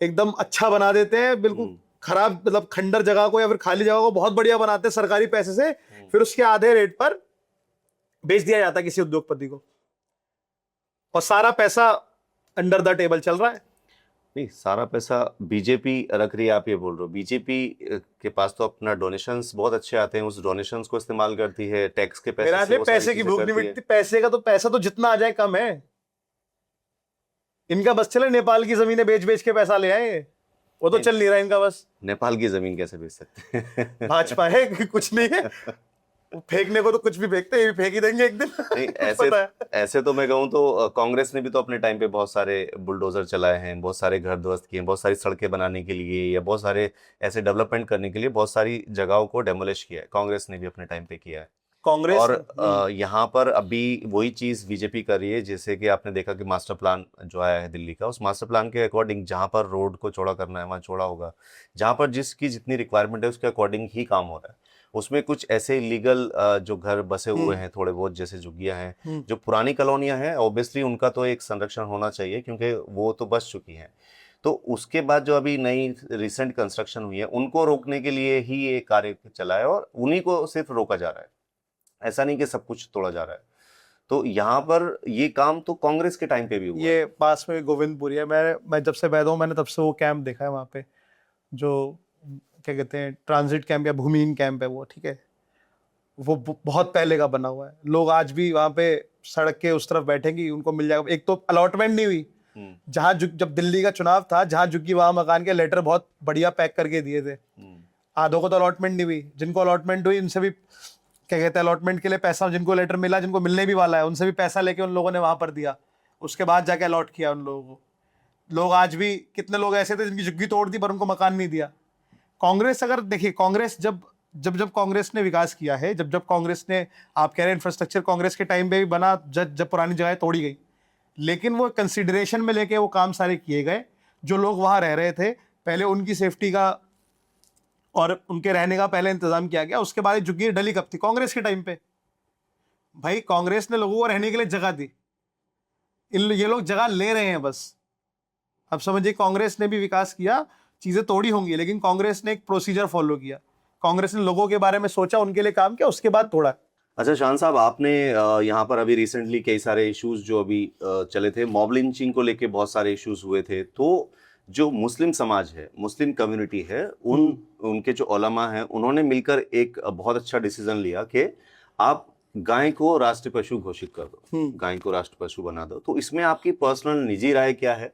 एकदम अच्छा बना देते हैं, बिल्कुल खराब मतलब खंडर जगह को या फिर खाली जगह को बहुत बढ़िया बनाते हैं सरकारी पैसे से, फिर उसके आधे रेट पर बेच दिया जाता है किसी उद्योगपति को, और सारा पैसा अंडर द टेबल चल रहा है। नहीं, सारा पैसा बीजेपी रख रही है, आप ये बोल रहे हो। बीजेपी के पास तो अपना डोनेशंस बहुत अच्छे आते हैं, उस डोनेशंस को इस्तेमाल करती है, टैक्स के पैसे से पैसे की भूख नहीं मिटती। पैसा तो जितना आ जाए कम है। इनका बस चले नेपाल की जमीनें बेच बेच के पैसा ले आए, वो तो चल नहीं रहा इनका बस। नेपाल की जमीन कैसे बेच सकते हैं? भाजपा है कुछ नहीं है, फेंकने को तो कुछ भी फेंकते हैं, ये भी फेंक ही देंगे एक दिन। नहीं, ऐसे तो मैं कहूँ तो कांग्रेस ने भी तो अपने टाइम पे बहुत सारे बुलडोजर चलाए हैं, बहुत सारे घर ध्वस्त किए, बहुत सारी सड़कें बनाने के लिए या बहुत सारे ऐसे डेवलपमेंट करने के लिए बहुत सारी जगहों को डेमोलिश किया है, कांग्रेस ने भी अपने टाइम पे किया है। कांग्रेस और यहाँ पर अभी वही चीज बीजेपी कर रही है। जैसे कि आपने देखा कि मास्टर प्लान जो आया है दिल्ली का, उस मास्टर प्लान के अकॉर्डिंग जहाँ पर रोड को चौड़ा करना है वहाँ चौड़ा होगा, जहाँ पर जिसकी जितनी रिक्वायरमेंट है उसके अकॉर्डिंग ही काम हो रहा है। उसमें कुछ ऐसे इलीगल जो घर बसे हुए हैं थोड़े बहुत, जैसे झुग्गियां हैं, जो पुरानी कॉलोनियां हैं, ऑब्वियसली उनका तो एक संरक्षण होना चाहिए क्योंकि वो तो बस चुकी हैं। तो उसके बाद जो अभी नई रिसेंट कंस्ट्रक्शन हुई है, उनको रोकने के लिए ही ये कार्य चला है और उन्हीं को सिर्फ रोका जा रहा है, ऐसा नहीं कि सब कुछ तोड़ा जा रहा है। तो यहाँ पर ये काम तो कांग्रेस के टाइम पे भी हुआ। ये पास में गोविंदपुरी है, मैं जब से पैदा हूँ मैंने तब से वो कैंप देखा है वहाँ पे, जो क्या कहते हैं ट्रांजिट कैंप या भूमिहीन कैंप है वो, ठीक है, वो बहुत पहले का बना हुआ है। लोग आज भी वहाँ पे सड़क के उस तरफ बैठेंगे, उनको मिल जाएगा। एक तो अलॉटमेंट नहीं हुई, जहाँ जब दिल्ली का चुनाव था, जहाँ झुग्गी वहाँ मकान के लेटर बहुत बढ़िया पैक करके दिए थे, आधों को तो अलॉटमेंट नहीं हुई। जिनको अलॉटमेंट हुई उनसे भी क्या कहते हैं अलॉटमेंट के लिए पैसा, जिनको लेटर मिला, जिनको मिलने भी वाला है, उनसे भी पैसा लेके उन लोगों ने वहां पर दिया, उसके बाद जाके अलॉट किया उन लोगों को। लोग आज भी, कितने लोग ऐसे थे जिनकी झुग्गी तोड़ दी पर उनको मकान नहीं दिया। कांग्रेस, अगर देखिए कांग्रेस जब कांग्रेस ने विकास किया है, जब कांग्रेस ने, आप कह रहे हैं इंफ्रास्ट्रक्चर कांग्रेस के टाइम पे भी बना, जब पुरानी जगह तोड़ी गई, लेकिन वो कंसिडरेशन में लेके वो काम सारे किए गए। जो लोग वहां रह रहे थे पहले, उनकी सेफ्टी का और उनके रहने का पहले इंतजाम किया गया। उसके बाद झुग्गी डली कब थी? कांग्रेस के टाइम पे। भाई कांग्रेस ने लोगों को रहने के लिए जगह दी, ये लोग जगह ले रहे हैं बस। अब समझिए कांग्रेस ने भी विकास किया, चीजें तोड़ी होंगी, लेकिन कांग्रेस ने एक प्रोसीजर फॉलो किया। कांग्रेस ने लोगों के बारे में सोचा, उनके लिए काम किया, उसके बाद तोड़ा। अच्छा शान साहब, आपने यहाँ पर अभी रिसेंटली कई सारे इश्यूज जो अभी चले थे, मॉब लिंचिंग को लेके बहुत सारे इश्यूज हुए थे, तो जो मुस्लिम समाज है, मुस्लिम कम्युनिटी है, उनके जो उलमा हैं, उन्होंने मिलकर एक बहुत अच्छा डिसीजन लिया कि आप गाय को राष्ट्रीय पशु घोषित कर दो, गाय को राष्ट्र पशु बना दो। तो इसमें आपकी पर्सनल निजी राय क्या है?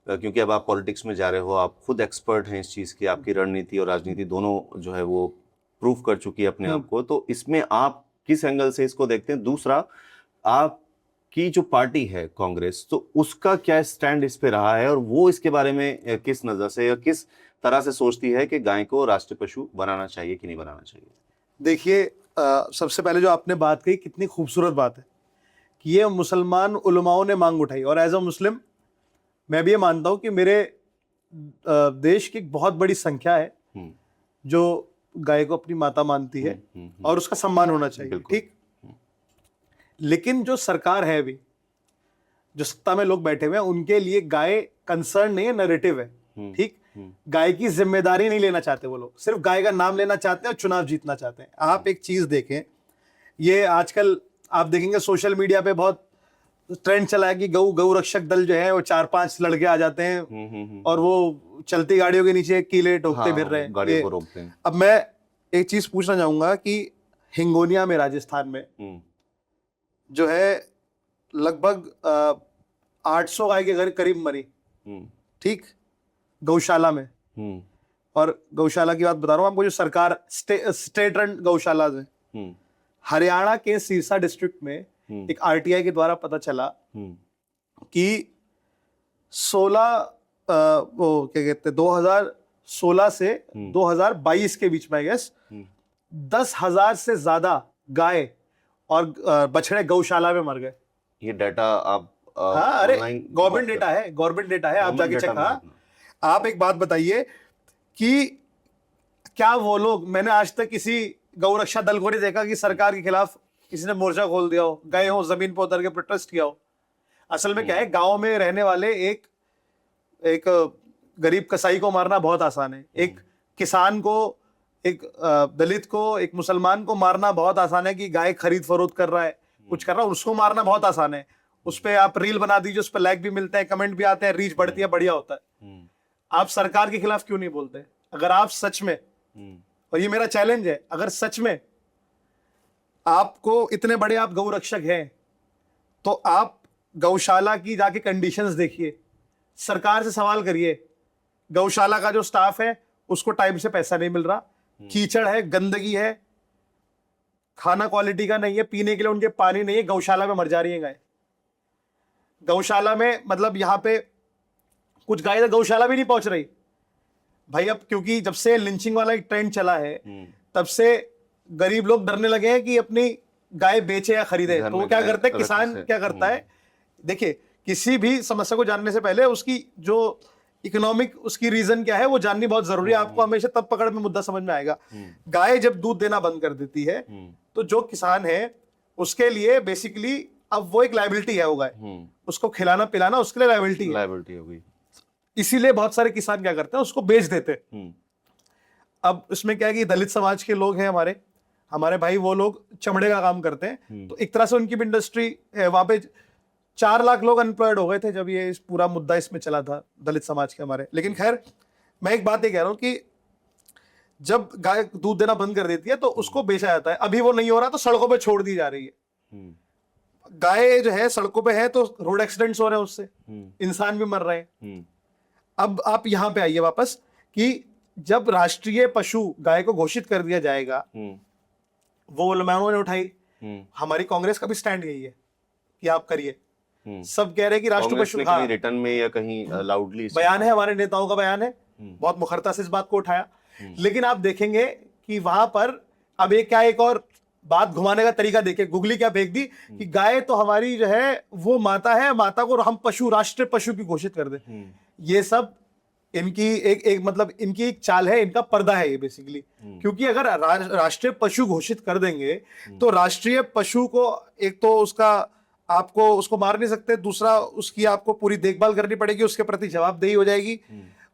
क्योंकि अब आप पॉलिटिक्स में जा रहे हो, आप खुद एक्सपर्ट हैं इस चीज़ की, आपकी रणनीति और राजनीति दोनों जो है वो प्रूव कर चुकी है अपने आप को, तो इसमें आप किस एंगल से इसको देखते हैं? दूसरा, आपकी जो पार्टी है कांग्रेस, तो उसका क्या स्टैंड इस पे रहा है और वो इसके बारे में किस नज़र से या किस तरह से सोचती है कि गाय को राष्ट्रीय पशु बनाना चाहिए कि नहीं बनाना चाहिए? देखिए, सबसे पहले जो आपने बात कही, कितनी खूबसूरत बात है कि ये मुसलमान उलमाओं ने मांग उठाई, और एज अ मुस्लिम मैं भी ये मानता हूं कि मेरे देश की एक बहुत बड़ी संख्या है जो गाय को अपनी माता मानती है और उसका सम्मान होना चाहिए, ठीक। लेकिन जो सरकार है अभी, जो सत्ता में लोग बैठे हुए हैं, उनके लिए गाय कंसर्न नहीं है, नैरेटिव है, ठीक। गाय की जिम्मेदारी नहीं लेना चाहते वो लोग, सिर्फ गाय का नाम लेना चाहते हैं और चुनाव जीतना चाहते हैं। आप एक चीज देखें, ये आजकल आप देखेंगे सोशल मीडिया पे बहुत ट्रेंड चला है कि गौ रक्षक दल जो है वो 4-5 लड़के आ जाते हैं और वो चलती गाड़ियों के नीचे कीले ठोकते फिर रहे हैं, गाड़ियों को रोकते हैं। अब मैं एक चीज पूछना चाहूंगा कि हिंगोनिया में, राजस्थान में जो है लगभग 800 गाय के करीब मरी, ठीक, गौशाला में। और गौशाला की बात बता रहा हूं आपको, जो सरकार स्टेट रन गौशाला है। हरियाणा के सिरसा डिस्ट्रिक्ट में एक आरटीआई के द्वारा पता चला कि 16 क्या कहते हैं 2016 से 2022 के बीच में, आई गेस, 10,000 से ज्यादा गाय और बछड़े गौशाला में मर गए। ये डाटा आप हाँ, अरे गवर्नमेंट डेटा है, आप जाके चेक। हाँ, आप एक बात बताइए कि क्या वो लोग, मैंने आज तक किसी गौरक्षा दल को नहीं देखा कि सरकार के खिलाफ किसी ने मोर्चा खोल दिया हो, गए हो जमीन पर उतर के प्रोटेस्ट किया हो। असल में क्या है, गांव में रहने वाले एक गरीब कसाई को मारना बहुत आसान है, एक किसान को, एक दलित को, एक मुसलमान को मारना बहुत आसान है कि गाय खरीद फरोख्त कर रहा है, कुछ कर रहा है, उसको मारना बहुत आसान है। उस पर आप रील बना दीजिए, उस पर लाइक भी मिलते हैं, कमेंट भी आते हैं, रीच बढ़ती है, बढ़िया होता है। आप सरकार के खिलाफ क्यों नहीं बोलते? अगर आप सच में, और ये मेरा चैलेंज है, अगर सच में आपको इतने बड़े आप गौ रक्षक हैं, तो आप गौशाला की जाके कंडीशंस देखिए, सरकार से सवाल करिए। गौशाला का जो स्टाफ है उसको टाइम से पैसा नहीं मिल रहा, कीचड़ है, गंदगी है, खाना क्वालिटी का नहीं है, पीने के लिए उनके पानी नहीं है, गौशाला में मर जा रही है गाय। गौशाला में मतलब यहाँ पे कुछ गाय तो गौशाला भी नहीं पहुंच रही भाई। अब क्योंकि जब से लिंचिंग वाला एक ट्रेंड चला है, तब से गरीब लोग डरने लगे हैं कि अपनी गाय बेचे या खरीदे। तो वो क्या करते हैं, किसान क्या करता है, देखिए किसी भी समस्या को जानने से पहले उसकी जो इकोनॉमिक उसकी रीजन क्या है वो जाननी बहुत जरूरी है। आपको हमेशा तब पकड़ में मुद्दा समझ में आएगा। गाय जब दूध देना बंद कर देती है तो जो किसान है उसके लिए बेसिकली अब वो एक लायबिलिटी है, वो गाय, उसको खिलाना पिलाना उसके लिए लायबिलिटी हो गई। इसीलिए बहुत सारे किसान क्या करते हैं, उसको बेच देते हैं। अब इसमें क्या है कि दलित समाज के लोग हैं हमारे भाई, वो लोग चमड़े का काम करते हैं, तो एक तरह से उनकी भी इंडस्ट्री है वहां पे। 4 लाख लोग अनएम्प्लॉयड हो गए थे जब ये पूरा मुद्दा इसमें चला था दलित समाज के हमारे। लेकिन खैर, मैं एक बात ये कह रहा हूं कि जब गाय दूध देना बंद कर देती है तो उसको बेचा जाता है। अभी वो नहीं हो रहा तो सड़कों पे छोड़ दी जा रही है। गाय जो है सड़कों पे है तो रोड एक्सीडेंट्स हो रहे हैं, उससे इंसान भी मर रहे हैं। अब आप यहां पे आइए वापस कि जब राष्ट्रीय पशु गाय को घोषित कर दिया जाएगा, वो उलमाओं ने उठाई। हमारी कांग्रेस का भी स्टैंड यही है कि आप करिए। सब कह रहे हैं कि राष्ट्रीय पशु, कहीं रिटर्न में या कहीं लाउडली बयान है, हमारे नेताओं का बयान है, बहुत मुखरता से इस बात को उठाया। लेकिन आप देखेंगे कि वहां पर अब एक और बात घुमाने का तरीका देखिए, गुगली क्या फेंक दी कि गाय तो हमारी जो है वो माता है, माता को हम पशु, राष्ट्रीय पशु की घोषित कर दे। ये सब इनकी एक मतलब इनकी एक चाल है, इनका पर्दा है ये बेसिकली। क्योंकि अगर राष्ट्रीय पशु घोषित कर देंगे तो राष्ट्रीय पशु को एक तो आपको उसको मार नहीं सकते, दूसरा उसकी आपको पूरी देखभाल करनी पड़ेगी, उसके प्रति जवाबदेही हो जाएगी,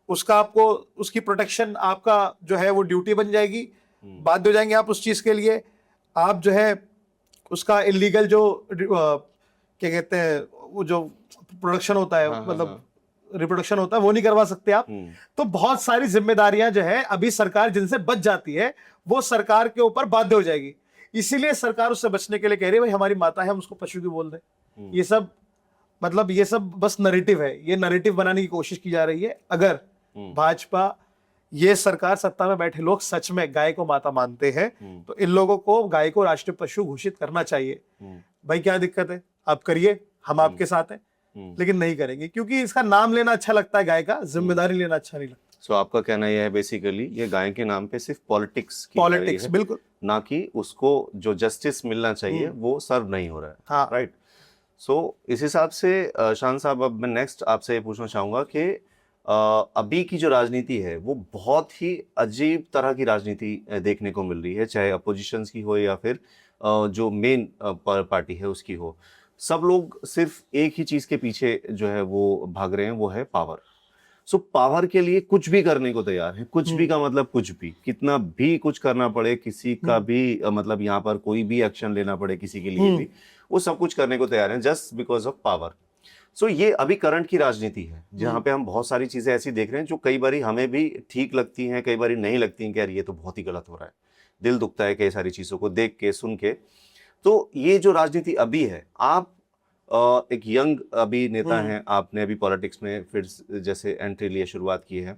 उसका आपको उसकी प्रोटेक्शन आपका जो है वो ड्यूटी बन जाएगी, बाध्य हो जाएंगे आप उस चीज के लिए। आप जो है उसका इलीगल जो क्या कहते हैं वो जो प्रोडक्शन होता है, मतलब रिप्रोडक्शन होता है, वो नहीं करवा सकते आप। तो बहुत सारी जिम्मेदारियां जो है अभी सरकार जिनसे बच जाती है वो सरकार के ऊपर बाध्य हो जाएगी। इसीलिए सरकार उससे बचने के लिए कह रही है भाई हमारी माता है, हम उसको पशु क्यों बोल दें। ये सब मतलब ये सब बस नैरेटिव है, ये नैरेटिव बनाने की कोशिश की जा रही है। अगर भाजपा, ये सरकार, सत्ता में बैठे लोग सच में गाय को माता मानते हैं तो इन लोगों को गाय को राष्ट्रीय पशु घोषित करना चाहिए। भाई क्या दिक्कत है, आप करिए, हम आपके साथ हैं। लेकिन नहीं करेंगे क्योंकि इसका नाम लेना अच्छा लगता है, गाय का जिम्मेदारी लेना अच्छा नहीं लगता। सो आपका कहना यह है बेसिकली ये गाय के नाम पे सिर्फ पॉलिटिक्स बिल्कुल, ना कि उसको जो जस्टिस मिलना चाहिए वो सर्व नहीं हो रहा है। हाँ, राइट। सो इस हिसाब से शान साहब, अब मैं नेक्स्ट आपसे ये पूछना चाहूंगा कि अभी की जो राजनीति है वो बहुत ही अजीब तरह की राजनीति देखने को मिल रही है, चाहे अपोजिशंस की हो या फिर जो मेन पार्टी है उसकी हो। सब लोग सिर्फ एक ही चीज के पीछे जो है वो भाग रहे हैं, वो है पावर। सो पावर के लिए कुछ भी करने को तैयार है, कुछ भी का मतलब कुछ भी, कितना भी कुछ करना पड़े, किसी का भी मतलब यहाँ पर कोई भी एक्शन लेना पड़े किसी के लिए भी, वो सब कुछ करने को तैयार है जस्ट बिकॉज ऑफ पावर। सो ये अभी करंट की राजनीति है जहाँ पे हम बहुत सारी चीजें ऐसी देख रहे हैं जो कई बारी हमें भी ठीक लगती हैं, कई बारी नहीं लगती हैं कि यार ये तो बहुत ही गलत हो रहा है, दिल दुखता है कई सारी चीजों को देख के सुन के। तो ये जो राजनीति अभी है, आप एक यंग अभी नेता हैं, आपने अभी पॉलिटिक्स में फिर जैसे एंट्री लिए शुरुआत की है।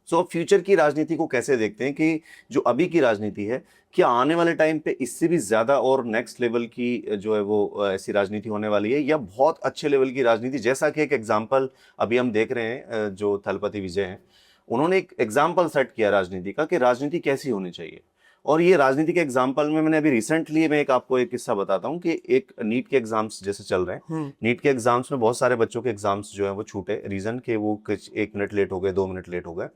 सो फ्यूचर की राजनीति को कैसे देखते हैं कि जो अभी की राजनीति है, क्या आने वाले टाइम पे इससे भी ज्यादा और नेक्स्ट लेवल की जो है वो ऐसी राजनीति होने वाली है, या बहुत अच्छे लेवल की राजनीति, जैसा कि एक एग्जांपल अभी हम देख रहे हैं जो थलपति विजय हैं, उन्होंने एक एग्जांपल सेट किया राजनीति का कि राजनीति कैसी होनी चाहिए। और ये राजनीति के एग्जाम्पल में मैंने अभी रिसेंटली मैं आपको एक किस्सा बताता हूँ कि एक नीट के एग्जाम्स जैसे चल रहे हैं, नीट के एग्जाम्स में बहुत सारे बच्चों के एग्जाम्स जो है वो छूटे, रीजन के वो कुछ 1 मिनट लेट हो गए, 2 मिनट लेट हो गए।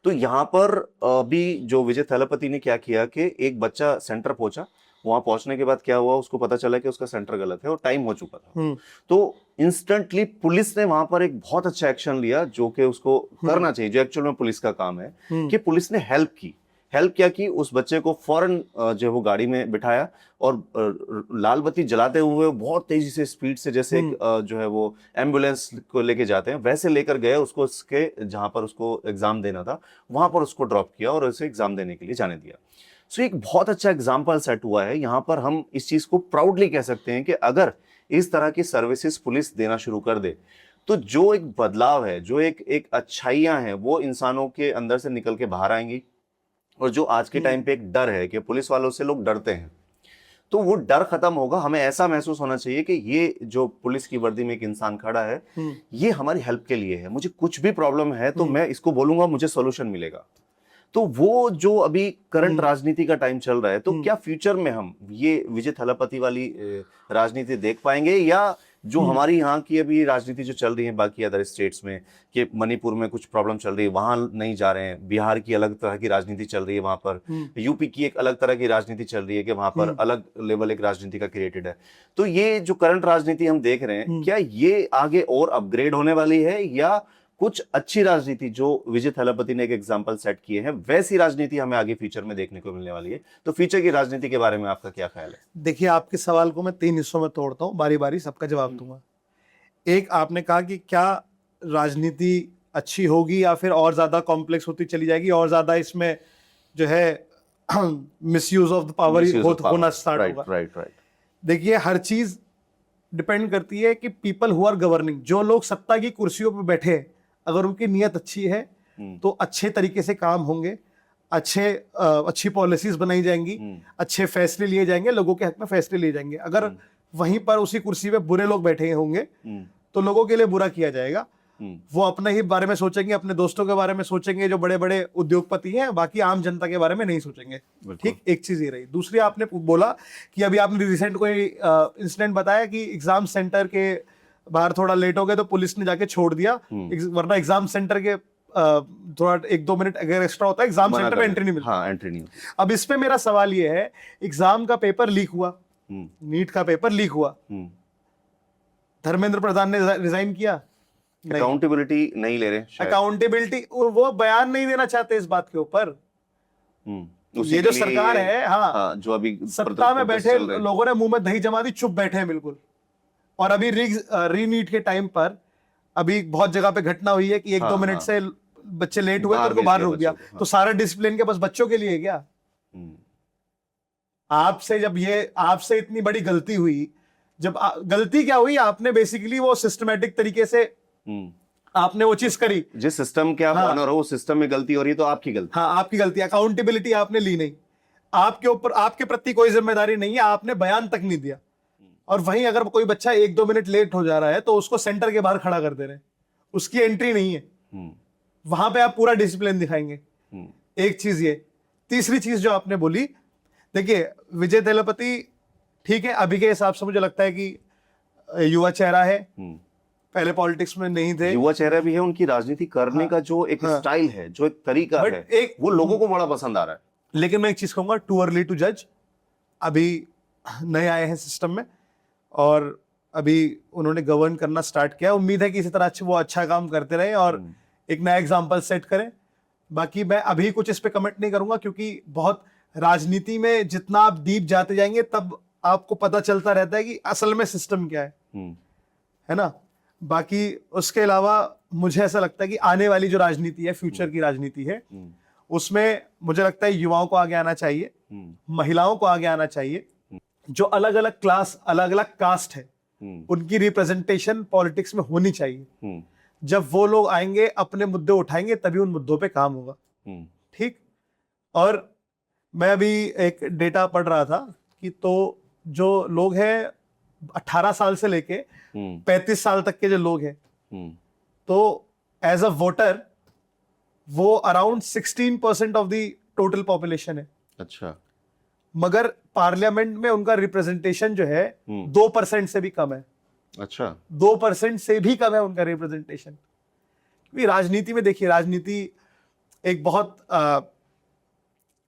तो यहाँ पर अभी जो विजय थलपति ने क्या किया कि एक बच्चा सेंटर पहुंचा, वहां पहुंचने के बाद क्या हुआ, उसको पता चला कि उसका सेंटर गलत है और टाइम हो चुका था। तो इंस्टेंटली पुलिस ने वहां पर एक बहुत अच्छा एक्शन लिया जो कि उसको करना चाहिए, जो एक्चुअल में पुलिस का काम है, कि पुलिस ने हेल्प क्या की, उस बच्चे को फौरन जो वो गाड़ी में बिठाया और लाल बत्ती जलाते हुए बहुत तेजी से स्पीड से, जैसे जो है वो एम्बुलेंस को लेके जाते हैं वैसे लेकर गए उसको, उसके जहां पर उसको एग्जाम देना था वहां पर उसको ड्रॉप किया और उसे एग्जाम देने के लिए जाने दिया। सो एक बहुत अच्छा एग्जाम्पल सेट हुआ है यहाँ पर। हम इस चीज को प्राउडली कह सकते हैं कि अगर इस तरह की सर्विसेज पुलिस देना शुरू कर दे तो जो एक बदलाव है, जो एक अच्छाइयां हैं, वो इंसानों के अंदर से निकल के बाहर आएंगी। और जो आज के टाइम पे एक डर है कि पुलिस वालों से लोग डरते हैं, तो वो डर खत्म होगा। हमें ऐसा महसूस होना चाहिए कि ये जो पुलिस की वर्दी में एक इंसान खड़ा है, ये हमारी हेल्प के लिए है, मुझे कुछ भी प्रॉब्लम है तो मैं इसको बोलूंगा, मुझे सॉल्यूशन मिलेगा। तो वो जो अभी करंट राजनीति का टाइम चल रहा है, तो क्या फ्यूचर में हम ये विजय थलपति वाली राजनीति देख पाएंगे, या जो हमारी यहाँ की अभी राजनीति जो चल रही है बाकी अदर स्टेट्स में, कि मणिपुर में कुछ प्रॉब्लम चल रही है, वहां नहीं जा रहे हैं, बिहार की अलग तरह की राजनीति चल रही है वहां पर, यूपी की एक अलग तरह की राजनीति चल रही है कि वहां पर अलग लेवल एक राजनीति का क्रिएटेड है। तो ये जो करंट राजनीति हम देख रहे हैं, क्या ये आगे और अपग्रेड होने वाली है, या कुछ अच्छी राजनीति जो विजय थलापति ने एक एग्जांपल सेट किए हैं वैसी राजनीति हमें आगे फ्यूचर में देखने को मिलने वाली है? तो फ्यूचर की राजनीति के बारे में आपका क्या ख्याल है? देखिए, आपके सवाल को मैं 3 हिस्सों में तोड़ता हूँ, बारी बारी सबका जवाब दूंगा। एक, आपने कहा कि क्या राजनीति अच्छी होगी या फिर और ज्यादा कॉम्प्लेक्स होती चली जाएगी, और ज्यादा इसमें जो है मिसयूज ऑफ द पावर होना स्टार्ट होगा। राइट। देखिए, हर चीज डिपेंड करती है कि पीपल हु आर गवर्निंग, जो लोग सत्ता की कुर्सियों पर बैठे हैं, अगर उनकी नीयत अच्छी है तो अच्छे तरीके से काम होंगे, अच्छी पॉलिसीज बनाई जाएंगी, अच्छे फैसले लिए जाएंगे, लोगों के हक में फैसले लिए जाएंगे। अगर वहीं पर उसी कुर्सी पे बुरे लोग बैठे होंगे तो लोगों के लिए बुरा किया जाएगा। वो अपने ही बारे में सोचेंगे, अपने दोस्तों के बारे में सोचेंगे जो बड़े बड़े उद्योगपति हैं, बाकी आम जनता के बारे में नहीं सोचेंगे। ठीक, एक चीज ये रही। दूसरी, आपने बोला कि अभी आपने रिसेंट कोई इंसिडेंट बताया कि एग्जाम सेंटर के बाहर थोड़ा लेट हो गए तो पुलिस ने जाके छोड़ दिया, वरना एग्जाम सेंटर के थोड़ा 1-2 मिनट अगर एक्स्ट्रा होता है एग्जाम सेंटर में एंट्री नहीं मिलती। हाँ, एंट्री नहीं होती। अब इस पे मेरा सवाल ये है, एग्जाम का पेपर लीक हुआ, नीट का पेपर लीक हुआ, धर्मेंद्र प्रधान ने रिजाइन किया? अकाउंटेबिलिटी नहीं ले रहे। अकाउंटेबिलिटी, वो बयान नहीं देना चाहते इस बात के ऊपर। ये जो सरकार है, हाँ, जो अभी सत्ता में बैठे लोगों ने मुंह में दही जमा दी, चुप बैठे हैं बिल्कुल। और अभी रीनीट के टाइम पर अभी बहुत जगह पे घटना हुई है कि 1-2 मिनट से बच्चे लेट हुए तो उनको बाहर रोक दिया। तो सारा डिसिप्लिन के बस बच्चों के लिए है क्या? आपसे इतनी बड़ी गलती हुई, जब गलती क्या हुई, आपने बेसिकली वो सिस्टमैटिक तरीके से आपने वो चीज करी। जिस सिस्टम के आप ऑनर हो, वो सिस्टम में गलती हो रही है तो आपकी गलती। हाँ, आपकी गलती। अकाउंटेबिलिटी आपने ली नहीं, आपके ऊपर, आपके प्रति कोई जिम्मेदारी नहीं है, आपने बयान तक नहीं दिया। और वहीं अगर कोई बच्चा 1-2 मिनट लेट हो जा रहा है तो उसको सेंटर के बाहर खड़ा कर दे रहे हैं, उसकी एंट्री नहीं है। वहां पे आप पूरा डिसिप्लिन दिखाएंगे। एक चीज ये। तीसरी चीज जो आपने बोली, देखिए, विजय थलापति ठीक है, अभी के हिसाब से मुझे लगता है कि युवा चेहरा है, पहले पॉलिटिक्स में नहीं थे। युवा चेहरा भी है, उनकी राजनीति करने का जो एक स्टाइल है, जो एक तरीका है, वो लोगों को बड़ा पसंद आ रहा है। लेकिन मैं एक चीज कहूंगा, टू अर्ली टू जज। अभी नए आए हैं सिस्टम में और अभी उन्होंने गवर्न करना स्टार्ट किया। उम्मीद है कि इसी तरह वो अच्छा काम करते रहे और एक नया एग्जाम्पल सेट करें। बाकी मैं अभी कुछ इस पे कमेंट नहीं करूंगा, क्योंकि बहुत राजनीति में जितना आप डीप जाते जाएंगे तब आपको पता चलता रहता है कि असल में सिस्टम क्या है ना। बाकी उसके अलावा मुझे ऐसा लगता है कि आने वाली जो राजनीति है, फ्यूचर की राजनीति है, उसमें मुझे लगता है युवाओं को आगे आना चाहिए, महिलाओं को आगे आना चाहिए, जो अलग अलग क्लास, अलग अलग कास्ट है, उनकी रिप्रेजेंटेशन पॉलिटिक्स में होनी चाहिए। जब वो लोग आएंगे, अपने मुद्दे उठाएंगे, तभी उन मुद्दों पे काम होगा। ठीक। और मैं अभी एक डेटा पढ़ रहा था कि तो जो लोग हैं 18 साल से लेके 35 साल तक के जो लोग हैं, तो एज अ वोटर वो around 16% of the total population है। अच्छा। मगर पार्लियामेंट में उनका रिप्रेजेंटेशन जो है 2% से भी कम है। अच्छा। 2% से भी कम है उनका रिप्रेजेंटेशन। क्योंकि राजनीति में देखिए, राजनीति एक बहुत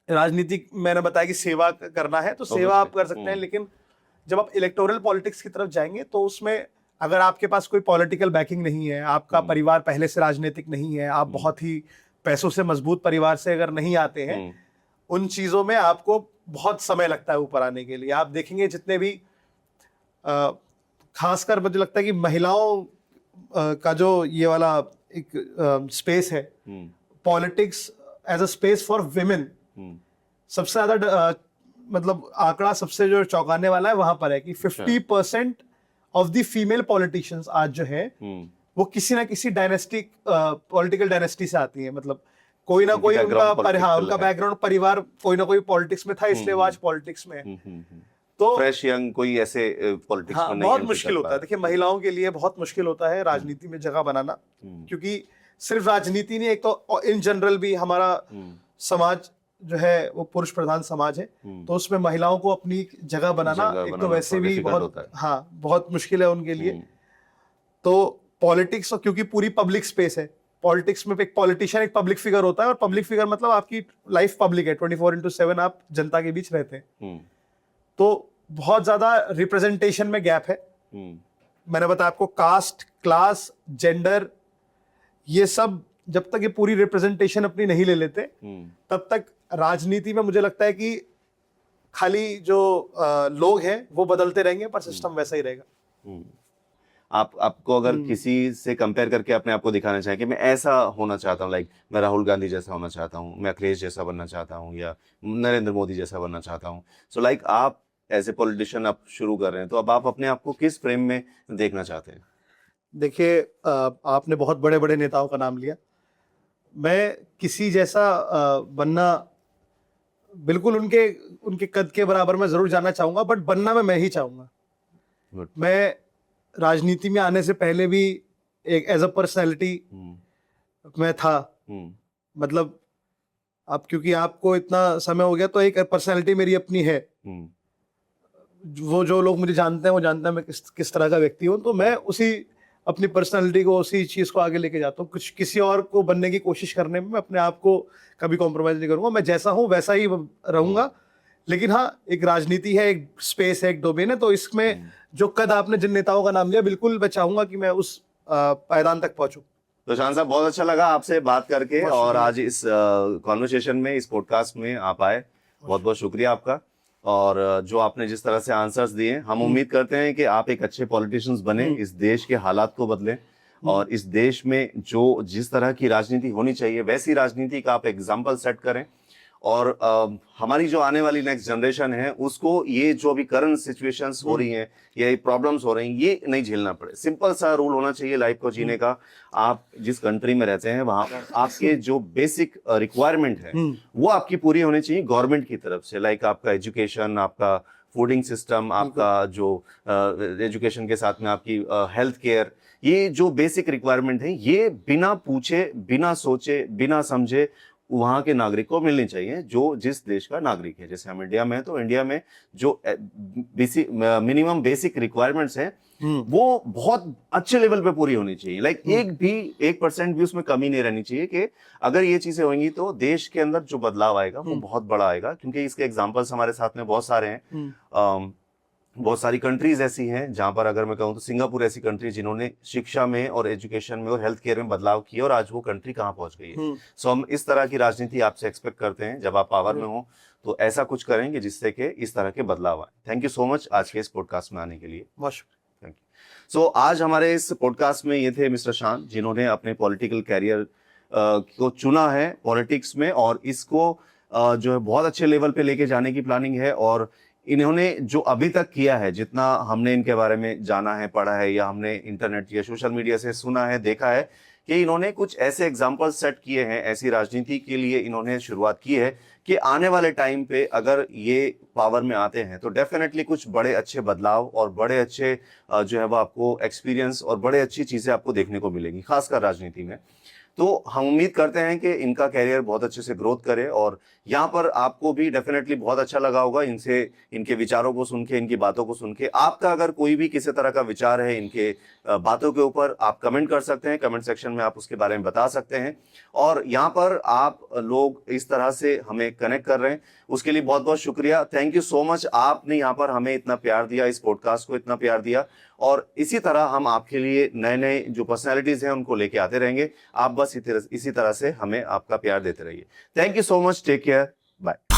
राजनीति मैंने बताया कि सेवा करना है, तो सेवा आप कर सकते हैं, लेकिन जब आप इलेक्टोरल पॉलिटिक्स की तरफ जाएंगे तो उसमें अगर आपके पास कोई पॉलिटिकल बैकिंग नहीं है, आपका परिवार पहले से राजनीतिक नहीं है, आप बहुत ही पैसों से मजबूत परिवार से अगर नहीं आते हैं, उन चीजों में आपको बहुत समय लगता है ऊपर आने के लिए। आप देखेंगे जितने भी खासकर मुझे लगता है कि महिलाओं का जो ये वाला एक स्पेस है, politics as a space for women, सबसे ज्यादा मतलब आंकड़ा सबसे जो चौंकाने वाला है वहां पर है कि 50% ऑफ द फीमेल पॉलिटिशियंस आज जो है वो किसी ना किसी डायनेस्टिक पॉलिटिकल डायनेस्टी से आती है। मतलब कोई ना कोई उनका बैकग्राउंड परिवार कोई ना कोई पॉलिटिक्स में था, इसलिए वो आज पॉलिटिक्स में है। तो फ्रेश यंग कोई ऐसे पॉलिटिक्स में नहीं, बहुत मुश्किल होता है। देखिए, महिलाओं के लिए बहुत मुश्किल होता है राजनीति में जगह बनाना, क्योंकि सिर्फ राजनीति नहीं, एक तो इन जनरल भी हमारा समाज जो है वो पुरुष प्रधान समाज है, तो उसमें महिलाओं को अपनी जगह बनाना जगह एक तो बनाना वैसे थोड़ा भी difficult बहुत, होता है। हाँ, बहुत मुश्किल है उनके लिए। हम्म, तो पॉलिटिक्स, और क्योंकि पूरी पब्लिक स्पेस है, पॉलिटिक्स में एक पॉलिटिशियन एक पब्लिक फिगर होता है, और पब्लिक फिगर मतलब आपकी लाइफ पब्लिक है, 24/7 आप जनता के बीच रहते हैं। हम्म, तो बहुत ज्यादा रिप्रेजेंटेशन में गैप है। हम्म, मैंने बताया आपको, कास्ट, क्लास, जेंडर, ये सब जब तक ये पूरी रिप्रेजेंटेशन अपनी नहीं ले लेते, तब तक राजनीति में मुझे लगता है कि खाली जो लोग हैं वो बदलते रहेंगे, पर सिस्टम वैसा ही रहेगा। हम्म। आपको अगर किसी से कंपेयर करके अपने आप को दिखाना चाहे कि मैं ऐसा होना चाहता हूँ, लाइक मैं राहुल गांधी जैसा होना चाहता हूँ, मैं अखिलेश जैसा बनना चाहता हूँ, या नरेंद्र मोदी जैसा बनना चाहता हूँ, सो लाइक आप एज ए पॉलिटिशियन आप शुरू कर रहे हैं, तो अब आप अपने आप को किस फ्रेम में देखना चाहते हैं? देखिए, आपने बहुत बड़े बड़े नेताओं का नाम लिया। मैं किसी जैसा बनना, बिल्कुल उनके उनके कद के बराबर मैं जरूर जाना चाहूंगा, बट बनना मैं ही चाहूंगा। Good. मैं राजनीति में आने से पहले भी एक एज अ पर्सनैलिटी मैं था। मतलब अब क्योंकि आपको इतना समय हो गया, तो एक पर्सनैलिटी मेरी अपनी है। वो जो लोग मुझे जानते हैं वो जानते हैं मैं किस तरह का व्यक्ति हूँ, तो मैं उसी अपनी पर्सनालिटी को, उसी चीज को आगे लेके जाता हूँ। कुछ किसी और को बनने की कोशिश करने में मैं अपने आप को कभी कॉम्प्रोमाइज नहीं करूंगा। मैं जैसा हूँ वैसा ही रहूंगा। लेकिन हाँ, एक राजनीति है, एक स्पेस है, एक डोमेन है, तो इसमें जो कद आपने जिन नेताओं का नाम लिया, बिल्कुल मैं चाहूंगा कि मैं उस पायदान तक पहुंचूं। तो शान साहब, बहुत अच्छा लगा आपसे बात करके, बहुत और शुक्रिया। आज इस कॉन्वर्सेशन में, इस पॉडकास्ट में आप आए, बहुत बहुत शुक्रिया आपका। और जो आपने जिस तरह से आंसर्स दिए, हम उम्मीद करते हैं कि आप एक अच्छे पॉलिटिशियंस बने, इस देश के हालात को बदलें, और इस देश में जो जिस तरह की राजनीति होनी चाहिए वैसी राजनीति का आप एग्जाम्पल सेट करें, और हमारी जो आने वाली नेक्स्ट जनरेशन है उसको ये जो अभी करंट सिचुएशंस हो रही हैं या ये प्रॉब्लम्स हो रही हैं, ये नहीं झेलना पड़े। सिंपल सा रूल होना चाहिए लाइफ को जीने का। आप जिस कंट्री में रहते हैं वहां आपके जो बेसिक रिक्वायरमेंट है वो आपकी पूरी होनी चाहिए गवर्नमेंट की तरफ से, लाइक आपका एजुकेशन, आपका फूडिंग सिस्टम, आपका जो एजुकेशन के साथ में आपकी हेल्थ केयर, ये जो बेसिक रिक्वायरमेंट है ये बिना पूछे, बिना सोचे, बिना समझे वहां के नागरिक को मिलनी चाहिए, जो जिस देश का नागरिक है। जैसे हम इंडिया में हैं, तो इंडिया में जो मिनिमम बेसिक रिक्वायरमेंट्स हैं वो बहुत अच्छे लेवल पे पूरी होनी चाहिए। लाइक 1% भी उसमें कमी नहीं रहनी चाहिए, कि अगर ये चीजें होंगी तो देश के अंदर जो बदलाव आएगा वो बहुत बड़ा आएगा। क्योंकि इसके एग्जांपल्स हमारे साथ में बहुत सारे हैं। बहुत सारी कंट्रीज ऐसी हैं जहां पर, अगर मैं कहूं तो सिंगापुर ऐसी कंट्री जिन्होंने शिक्षा में और एजुकेशन में और हेल्थ केयर में बदलाव किया, और आज वो कंट्री कहां पहुंच गई है। सो हम इस तरह की राजनीति आपसे एक्सपेक्ट करते हैं। जब आप पावर में हो तो ऐसा कुछ करेंगे जिससे कि इस तरह के बदलाव आए। थैंक यू सो मच आज के इस पॉडकास्ट में आने के लिए। बहुत शुक्रिया। Thank you. सो आज हमारे इस पॉडकास्ट में ये थे मिस्टर शान, जिन्होंने अपने पॉलिटिकल कैरियर को चुना है पॉलिटिक्स में, और इसको जो है बहुत अच्छे लेवल पे लेके जाने की प्लानिंग है। और इन्होंने जो अभी तक किया है, जितना हमने इनके बारे में जाना है, पढ़ा है, या हमने इंटरनेट या सोशल मीडिया से सुना है, देखा है, कि इन्होंने कुछ ऐसे एग्जाम्पल सेट किए हैं, ऐसी राजनीति के लिए इन्होंने शुरुआत की है कि आने वाले टाइम पे अगर ये पावर में आते हैं तो डेफिनेटली कुछ बड़े अच्छे बदलाव और बड़े अच्छे जो है वो आपको एक्सपीरियंस और बड़े अच्छी चीजें आपको देखने को मिलेंगी, खासकर राजनीति में। तो हम उम्मीद करते हैं कि इनका कैरियर बहुत अच्छे से ग्रोथ करे, और यहाँ पर आपको भी डेफिनेटली बहुत अच्छा लगा होगा इनसे, इनके विचारों को सुन के, इनकी बातों को सुन के। आपका अगर कोई भी किसी तरह का विचार है इनके बातों के ऊपर, आप कमेंट कर सकते हैं, कमेंट सेक्शन में आप उसके बारे में बता सकते हैं। और यहाँ पर आप लोग इस तरह से हमें कनेक्ट कर रहे हैं, उसके लिए बहुत बहुत शुक्रिया। थैंक यू सो मच, आपने यहाँ पर हमें इतना प्यार दिया, इस पॉडकास्ट को इतना प्यार दिया, और इसी तरह हम आपके लिए नए नए जो पर्सनैलिटीज हैं उनको लेके आते रहेंगे। आप बस इसी तरह से हमें आपका प्यार देते रहिए। Thank you so much, take care, bye.